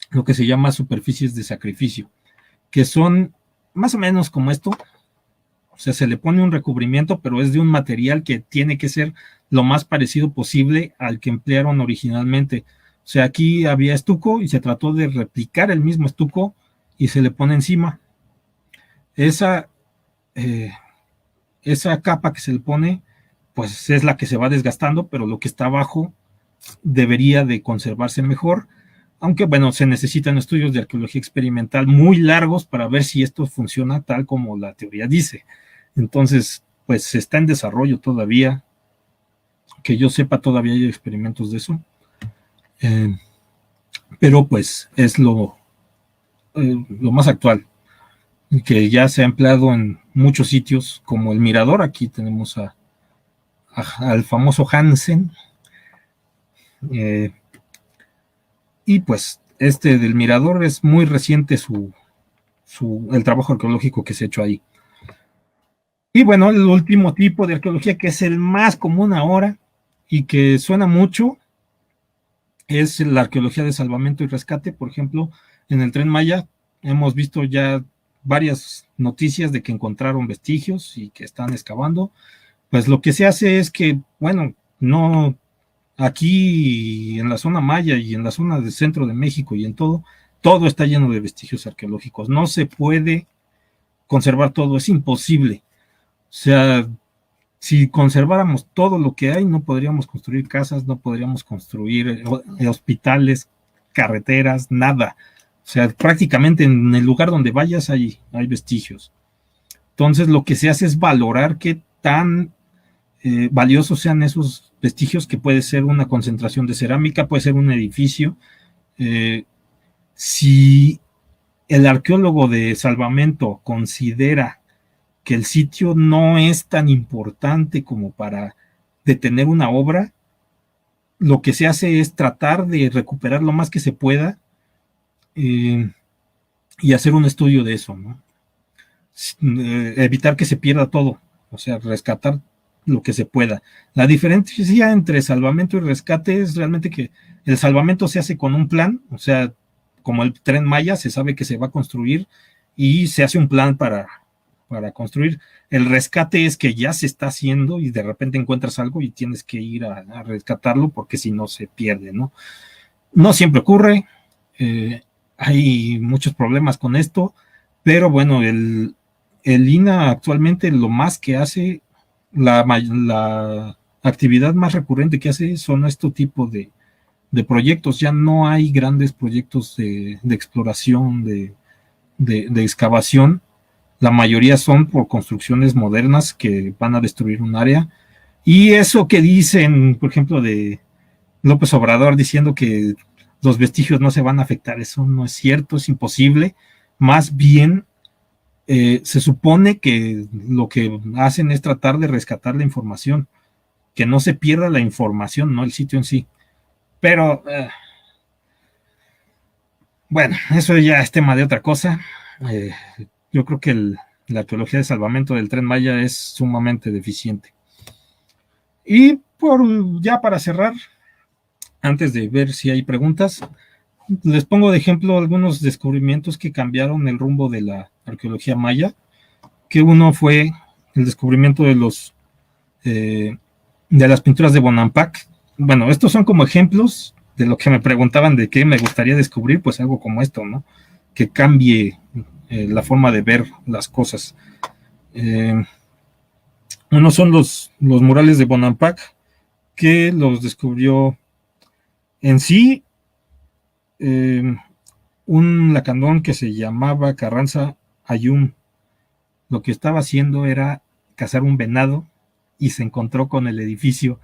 lo que se llama superficies de sacrificio, que son más o menos como esto. O sea, se le pone un recubrimiento, pero es de un material que tiene que ser lo más parecido posible al que emplearon originalmente. O sea, aquí había estuco y se trató de replicar el mismo estuco y se le pone encima. Esa capa que se le pone, pues es la que se va desgastando, pero lo que está abajo debería de conservarse mejor, aunque bueno, se necesitan estudios de arqueología experimental muy largos para ver si esto funciona tal como la teoría dice. Entonces, pues está en desarrollo todavía, que yo sepa todavía hay experimentos de eso, pero pues es lo más actual, que ya se ha empleado en muchos sitios, como el Mirador. Aquí tenemos al famoso Hansen, y pues este del Mirador es muy reciente el trabajo arqueológico que se ha hecho ahí. Y bueno, el último tipo de arqueología, que es el más común ahora y que suena mucho, es la arqueología de salvamento y rescate. Por ejemplo, en el Tren Maya hemos visto ya varias noticias de que encontraron vestigios y que están excavando. Pues lo que se hace es que, bueno, no, aquí en la zona maya y en la zona del centro de México y en todo está lleno de vestigios arqueológicos. No se puede conservar todo, es imposible. O sea, si conserváramos todo lo que hay, no podríamos construir casas, no podríamos construir hospitales, carreteras, nada. O sea, prácticamente en el lugar donde vayas hay vestigios. Entonces, lo que se hace es valorar qué tan valiosos sean esos vestigios, que puede ser una concentración de cerámica, puede ser un edificio. Si el arqueólogo de salvamento considera que el sitio no es tan importante como para detener una obra, lo que se hace es tratar de recuperar lo más que se pueda y hacer un estudio de eso, ¿no? Evitar que se pierda todo, o sea, rescatar lo que se pueda. La diferencia entre salvamento y rescate es realmente que el salvamento se hace con un plan, o sea, como el Tren Maya, se sabe que se va a construir y se hace un plan para construir. El rescate es que ya se está haciendo y de repente encuentras algo y tienes que ir a rescatarlo, porque si no se pierde, ¿no? No siempre ocurre, hay muchos problemas con esto, pero bueno, el INAH actualmente lo más que hace, la actividad más recurrente que hace son este tipo de proyectos. Ya no hay grandes proyectos de exploración, de excavación. La mayoría son por construcciones modernas que van a destruir un área. Y eso que dicen, por ejemplo, de López Obrador diciendo que los vestigios no se van a afectar, eso no es cierto, es imposible. Más bien, se supone que lo que hacen es tratar de rescatar la información, que no se pierda la información, no el sitio en sí. Pero, bueno, eso ya es tema de otra cosa. Yo creo que la arqueología de salvamento del Tren Maya es sumamente deficiente. Y ya para cerrar, antes de ver si hay preguntas, les pongo de ejemplo algunos descubrimientos que cambiaron el rumbo de la arqueología maya, que uno fue el descubrimiento de las pinturas de Bonampak. Bueno, estos son como ejemplos de lo que me preguntaban de qué me gustaría descubrir, pues algo como esto, ¿no? Que cambie la forma de ver las cosas. Uno son los murales de Bonampak, que los descubrió en sí un lacandón que se llamaba Carranza Ayum. Lo que estaba haciendo era cazar un venado y se encontró con el edificio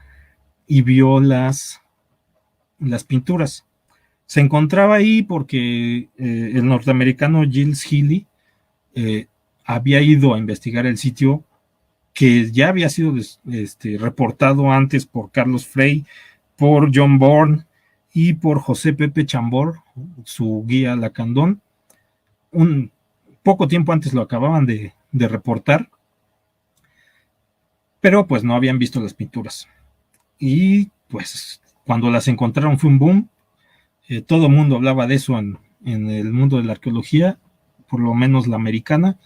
y vio las pinturas. Se encontraba ahí porque el norteamericano Giles Healy había ido a investigar el sitio, que ya había sido reportado antes por Carlos Frey, por John Bourne y por José Pepe Chambord, su guía lacandón. Un poco tiempo antes lo acababan de reportar, pero pues no habían visto las pinturas. Y pues cuando las encontraron fue un boom. Todo el mundo hablaba de eso en el mundo de la arqueología, por lo menos la americana.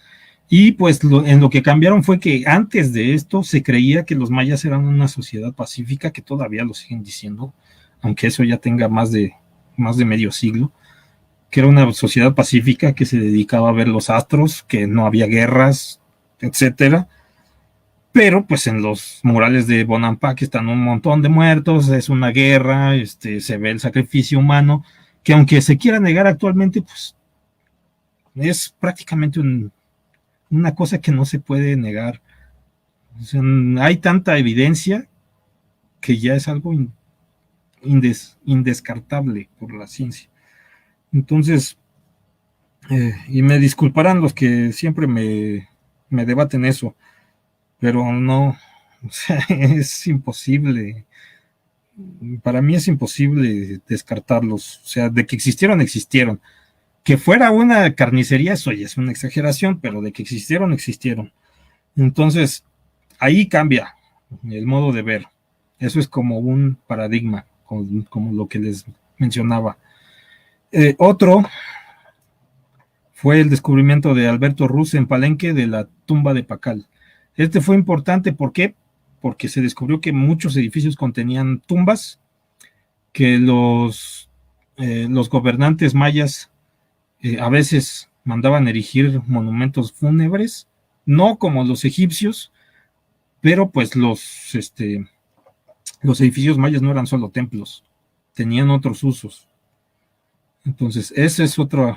Y pues en lo que cambiaron fue que antes de esto se creía que los mayas eran una sociedad pacífica, que todavía lo siguen diciendo, aunque eso ya tenga más de medio siglo. que era una sociedad pacífica que se dedicaba a ver los astros, que no había guerras, etcétera. Pero pues en los murales de Bonampak están un montón de muertos, es una guerra, se ve el sacrificio humano, que aunque se quiera negar actualmente, pues es prácticamente una cosa que no se puede negar. O sea, hay tanta evidencia que ya es algo indescartable por la ciencia. Entonces, y me disculparán los que siempre me debaten eso, pero no, o sea, es imposible. Para mí es imposible descartarlos. O sea, de que existieron, existieron. Que fuera una carnicería, eso ya es una exageración, pero de que existieron, existieron. Entonces, ahí cambia el modo de ver. Eso es como un paradigma, como lo que les mencionaba. Otro fue el descubrimiento de Alberto Ruz en Palenque de la tumba de Pacal. Este fue importante, ¿por qué? Porque se descubrió que muchos edificios contenían tumbas, que los gobernantes mayas a veces mandaban erigir monumentos fúnebres, no como los egipcios, pero pues los edificios mayas no eran solo templos, tenían otros usos. Entonces, ese es otro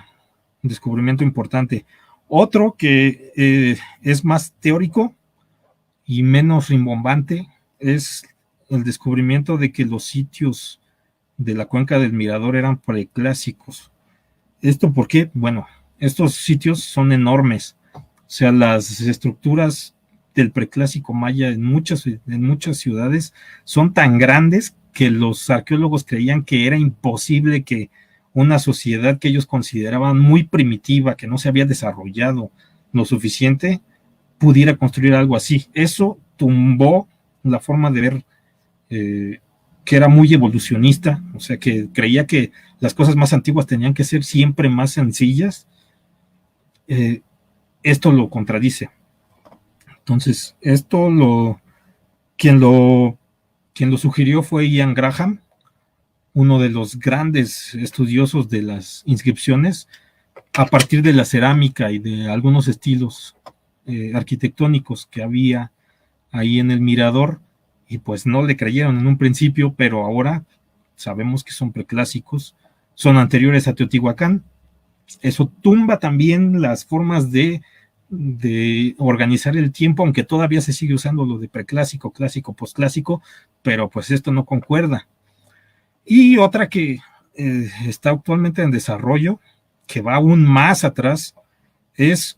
descubrimiento importante. Otro que es más teórico y menos rimbombante es el descubrimiento de que los sitios de la cuenca del Mirador eran preclásicos. ¿Esto por qué? Bueno, estos sitios son enormes. O sea, las estructuras del preclásico maya en muchas ciudades son tan grandes que los arqueólogos creían que era imposible que una sociedad que ellos consideraban muy primitiva, que no se había desarrollado lo suficiente, pudiera construir algo así. Eso tumbó la forma de ver que era muy evolucionista, o sea, que creía que las cosas más antiguas tenían que ser siempre más sencillas. Esto lo contradice. Entonces, quien lo sugirió fue Ian Graham, uno de los grandes estudiosos de las inscripciones, a partir de la cerámica y de algunos estilos arquitectónicos que había ahí en el Mirador, y pues no le creyeron en un principio, pero ahora sabemos que son preclásicos, son anteriores a Teotihuacán. Eso tumba también las formas de organizar el tiempo, aunque todavía se sigue usando lo de preclásico, clásico, posclásico, pero pues esto no concuerda. Y otra que está actualmente en desarrollo, que va aún más atrás, es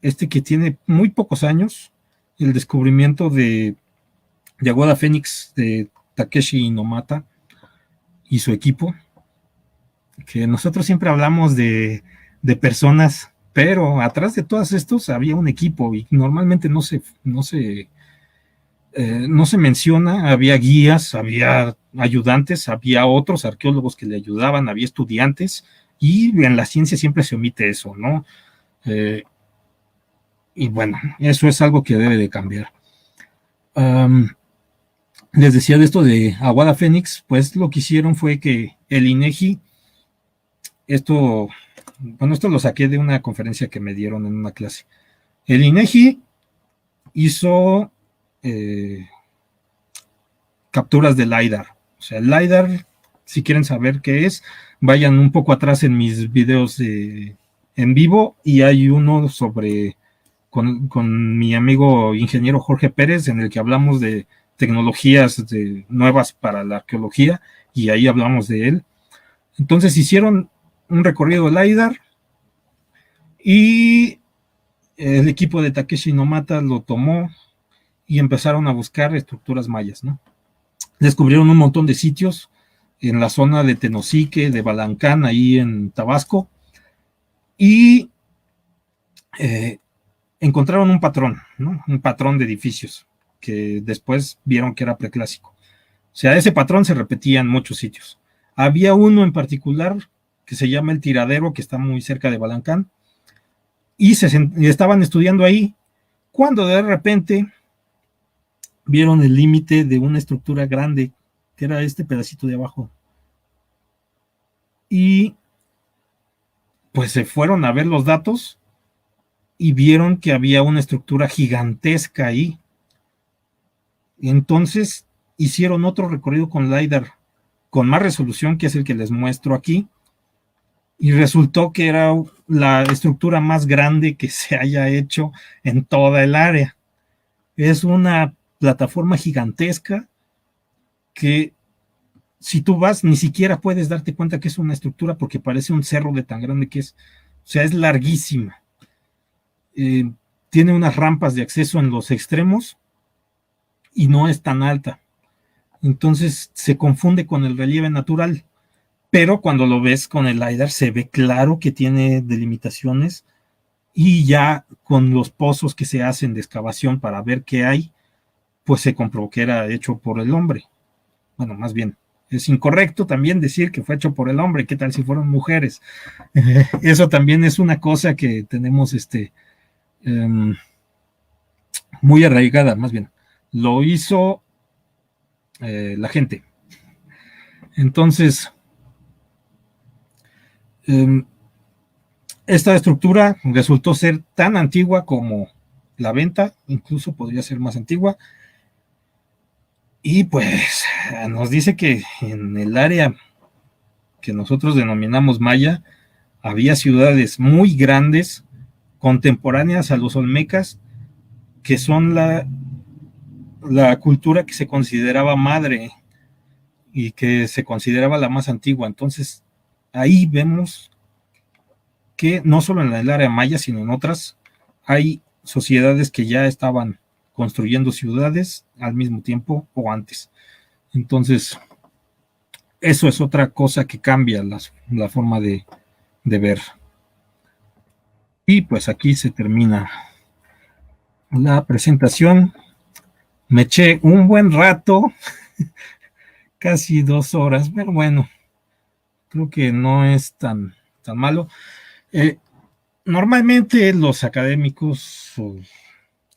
que tiene muy pocos años, el descubrimiento de Aguada Fénix de Takeshi Inomata y su equipo, que nosotros siempre hablamos de personas, pero atrás de todos estos había un equipo y normalmente no se menciona. Había guías, había ayudantes, había otros arqueólogos que le ayudaban, había estudiantes, y en la ciencia siempre se omite eso, ¿no? Y bueno, eso es algo que debe de cambiar. Les decía de esto de Aguada Fénix, pues lo que hicieron fue que el INEGI, esto lo saqué de una conferencia que me dieron en una clase. El INEGI hizo capturas de LiDAR. O sea, el LiDAR, si quieren saber qué es, vayan un poco atrás en mis videos en vivo, y hay uno con mi amigo ingeniero Jorge Pérez, en el que hablamos de tecnologías nuevas para la arqueología, y ahí hablamos de él. Entonces hicieron un recorrido de LiDAR, y el equipo de Takeshi Inomata lo tomó y empezaron a buscar estructuras mayas, ¿no? Descubrieron un montón de sitios en la zona de Tenosique, de Balancán, ahí en Tabasco, y encontraron un patrón, ¿no? Un patrón de edificios que después vieron que era preclásico. O sea, ese patrón se repetía en muchos sitios. Había uno en particular que se llama El Tiradero, que está muy cerca de Balancán, y estaban estudiando ahí cuando de repente vieron el límite de una estructura grande, que era este pedacito de abajo. Y pues se fueron a ver los datos y vieron que había una estructura gigantesca ahí. Y entonces hicieron otro recorrido con LiDAR con más resolución, que es el que les muestro aquí, y resultó que era la estructura más grande que se haya hecho en toda el área. Es una plataforma gigantesca que si tú vas ni siquiera puedes darte cuenta que es una estructura porque parece un cerro de tan grande que es. O sea, es larguísima. Tiene unas rampas de acceso en los extremos y no es tan alta. Entonces se confunde con el relieve natural. Pero cuando lo ves con el LiDAR se ve claro que tiene delimitaciones y ya con los pozos que se hacen de excavación para ver qué hay, pues se comprobó que era hecho por el hombre. Bueno, más bien, es incorrecto también decir que fue hecho por el hombre. ¿Qué tal si fueron mujeres? Eso también es una cosa que tenemos muy arraigada, más bien. Lo hizo la gente. Entonces, esta estructura resultó ser tan antigua como la venta, incluso podría ser más antigua, y pues nos dice que en el área que nosotros denominamos Maya había ciudades muy grandes contemporáneas a los olmecas, que son la cultura que se consideraba madre y que se consideraba la más antigua. Entonces ahí vemos que no solo en el área maya, sino en otras, hay sociedades que ya estaban construyendo ciudades al mismo tiempo o antes. Entonces, eso es otra cosa que cambia la forma de ver. Y pues aquí se termina la presentación. Me eché un buen rato, casi 2 horas, pero bueno, creo que no es tan malo. Normalmente los académicos o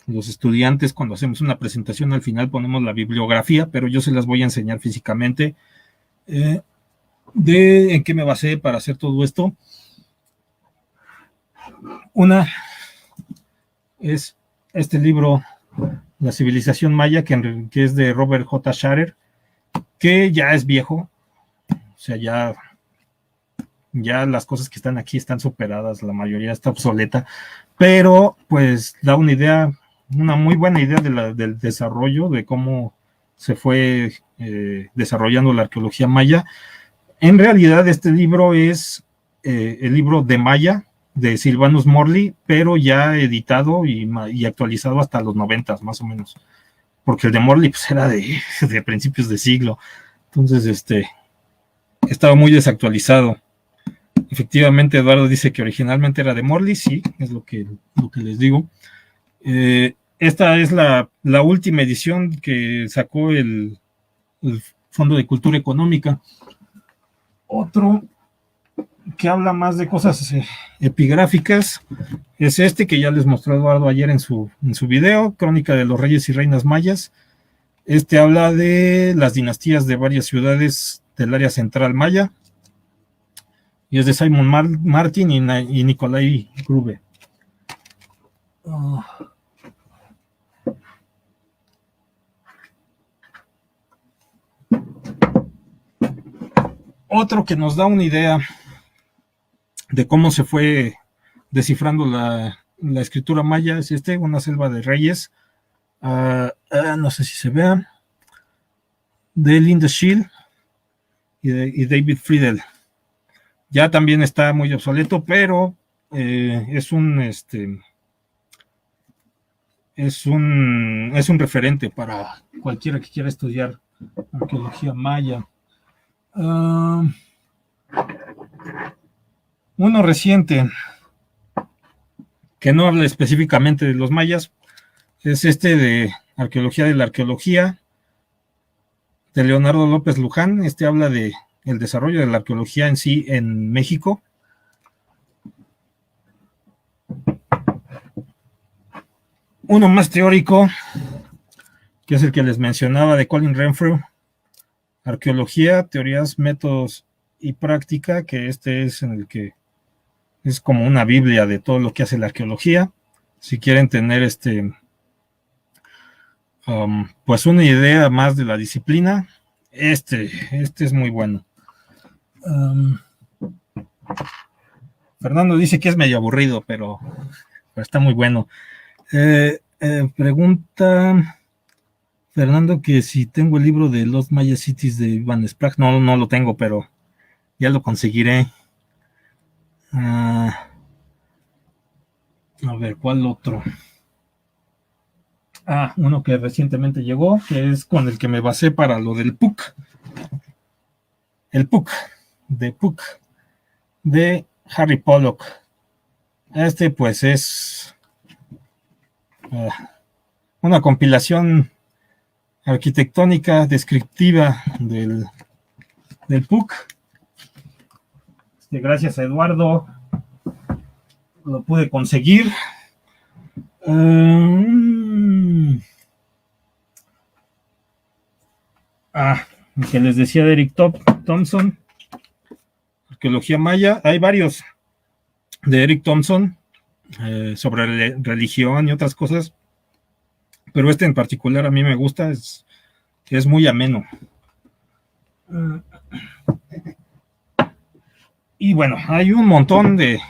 los estudiantes, cuando hacemos una presentación, al final ponemos la bibliografía, pero yo se las voy a enseñar físicamente de en qué me basé para hacer todo esto. Una es este libro, La civilización maya, que es de Robert J. Sharer, que ya es viejo, o sea, ya las cosas que están aquí están superadas, la mayoría está obsoleta, pero pues da una idea, una muy buena idea del desarrollo, de cómo se fue desarrollando la arqueología maya. En realidad este libro es el libro de Maya, de Sylvanus Morley, pero ya editado y actualizado hasta los 90 más o menos, porque el de Morley pues era de principios de siglo, entonces estaba muy desactualizado. Efectivamente, Eduardo dice que originalmente era de Morley, sí, es lo que les digo. Esta es la última edición que sacó el Fondo de Cultura Económica. Otro que habla más de cosas epigráficas es este que ya les mostró Eduardo ayer en su video, Crónica de los Reyes y Reinas Mayas. Este habla de las dinastías de varias ciudades del área central maya, y es de Simon Martin y Nikolai Grube. Otro que nos da una idea de cómo se fue descifrando la escritura maya es Una selva de reyes. No sé si se vea, de Linda Shield y David Friedel. Ya también está muy obsoleto, pero es un referente para cualquiera que quiera estudiar arqueología maya. Uno reciente que no habla específicamente de los mayas es de Arqueología de la Arqueología, de Leonardo López Luján. Habla de el desarrollo de la arqueología en sí en México. Uno más teórico, que es el que les mencionaba, de Colin Renfrew, Arqueología, Teorías, Métodos y Práctica, que es en es como una biblia de todo lo que hace la arqueología. Si quieren tener pues una idea más de la disciplina, este es muy bueno. Fernando dice que es medio aburrido, pero está muy bueno. Pregunta Fernando que si tengo el libro de Lost Maya Cities de Ivan Sprague. No lo tengo, pero ya lo conseguiré. A ver, ¿cuál otro? Uno que recientemente llegó, que es con el que me basé para lo del PUC. El PUC, de Harry Pollock. Pues es una compilación arquitectónica descriptiva del PUC. Gracias a Eduardo lo pude conseguir. Que les decía de Eric Thompson, Arqueología Maya. Hay varios de Eric Thompson sobre religión y otras cosas, pero en particular a mí me gusta, es muy ameno. Y bueno, hay un montón de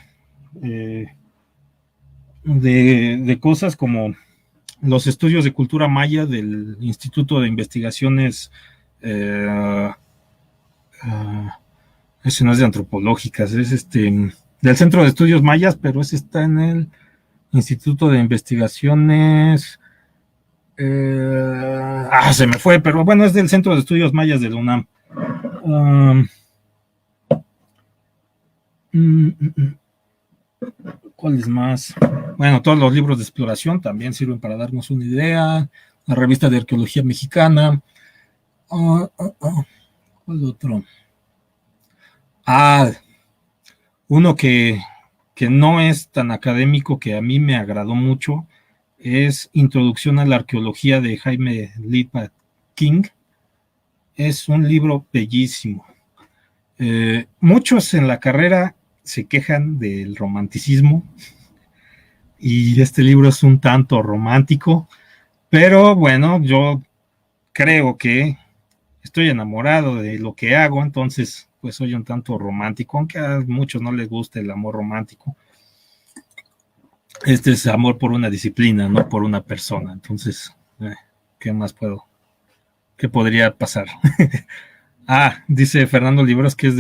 cosas como los estudios de cultura maya del Instituto de Investigaciones, ese no es de antropológicas, es del Centro de Estudios Mayas, pero ese está en el Instituto de Investigaciones, se me fue, pero bueno, es del Centro de Estudios Mayas de la UNAM. ¿Cuáles más? Bueno, todos los libros de exploración también sirven para darnos una idea. La revista de Arqueología Mexicana. ¿Cuál otro? Uno que no es tan académico, que a mí me agradó mucho, es Introducción a la Arqueología de Jaime Lipa King. Es un libro bellísimo. Muchos en la carrera se quejan del romanticismo y este libro es un tanto romántico, pero bueno, yo creo que estoy enamorado de lo que hago, entonces pues soy un tanto romántico, aunque a muchos no les gusta el amor romántico. Es amor por una disciplina, no por una persona. Entonces, ¿qué más qué podría pasar? Dice Fernando Libros que es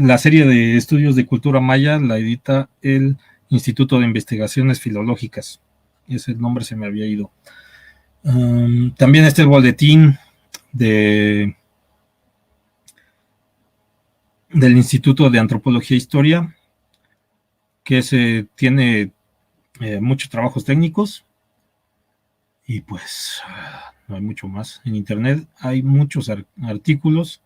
la serie de estudios de cultura maya la edita el Instituto de Investigaciones Filológicas. Ese nombre se me había ido. También está el boletín del Instituto de Antropología e Historia, que tiene muchos trabajos técnicos, y pues no hay mucho más. En internet hay muchos artículos,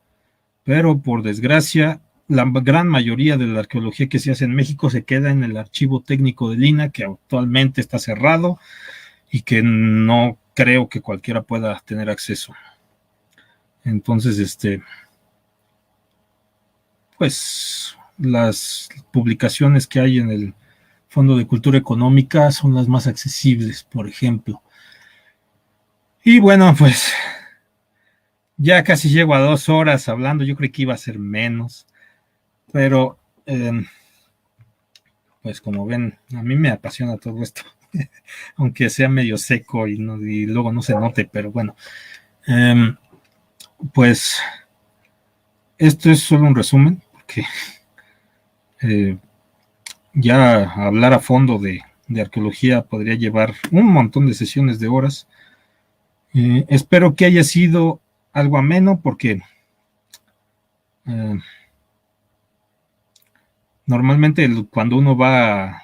pero por desgracia la gran mayoría de la arqueología que se hace en México se queda en el archivo técnico del INAH, que actualmente está cerrado y que no creo que cualquiera pueda tener acceso. Entonces, pues las publicaciones que hay en el Fondo de Cultura Económica son las más accesibles, por ejemplo. Y bueno, pues ya casi llego a 2 horas hablando. Yo creí que iba a ser menos, pero pues como ven, a mí me apasiona todo esto, aunque sea medio seco y luego no se note, pero bueno, pues esto es solo un resumen, porque ya hablar a fondo de arqueología podría llevar un montón de sesiones de horas. Espero que haya sido algo ameno, porque normalmente cuando uno va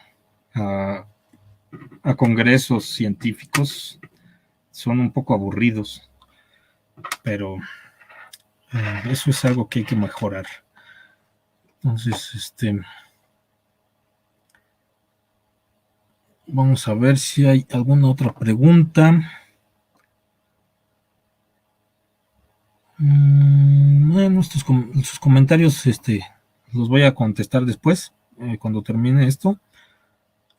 a congresos científicos son un poco aburridos, pero eso es algo que hay que mejorar. Entonces, vamos a ver si hay alguna otra pregunta. Bueno, sus comentarios los voy a contestar después, cuando termine esto.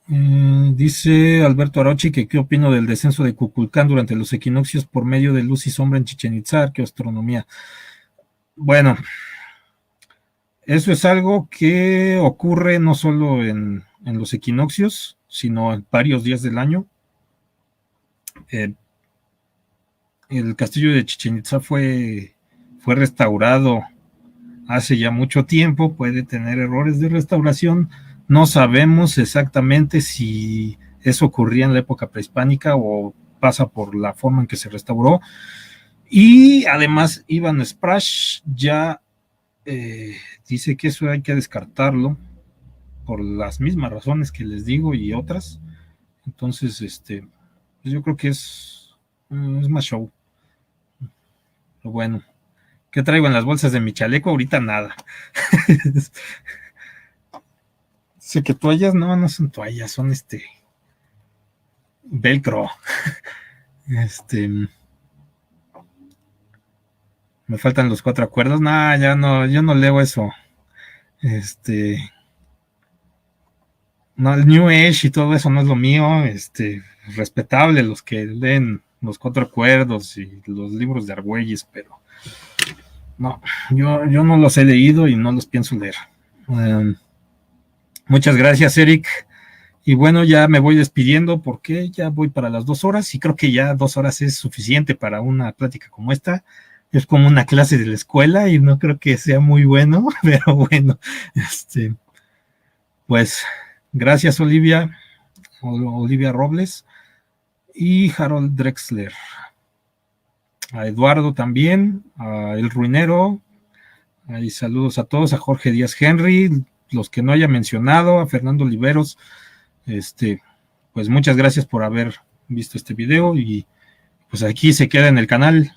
Dice Alberto Arochi que qué opino del descenso de Kukulcán durante los equinoccios por medio de luz y sombra en Chichén Itzá, arqueoastronomía. Bueno, eso es algo que ocurre no solo en los equinoccios, sino en varios días del año. El castillo de Chichén Itzá fue restaurado hace ya mucho tiempo, puede tener errores de restauración. No sabemos exactamente si eso ocurría en la época prehispánica o pasa por la forma en que se restauró. Y además, Ivan Sprash ya dice que eso hay que descartarlo por las mismas razones que les digo y otras. Entonces, pues yo creo que es más show. Pero bueno, ¿qué traigo en las bolsas de mi chaleco? Ahorita nada. Sé que toallas, no son toallas, son velcro. Me faltan los 4 acuerdos. Nah, ya no, yo no leo eso. No, el New Age y todo eso no es lo mío. Respetable los que leen los 4 acuerdos y los libros de Argüelles, pero no, yo no los he leído y no los pienso leer. Muchas gracias, Eric. Y bueno, ya me voy despidiendo porque ya voy para las 2 horas y creo que ya 2 horas es suficiente para una plática como esta. Es como una clase de la escuela y no creo que sea muy bueno, pero bueno, pues gracias Olivia Robles y Harold Drexler, a Eduardo también, a El Ruinero, y saludos a todos, a Jorge Díaz Henry, los que no haya mencionado, a Fernando Oliveros, pues muchas gracias por haber visto este video y pues aquí se queda en el canal.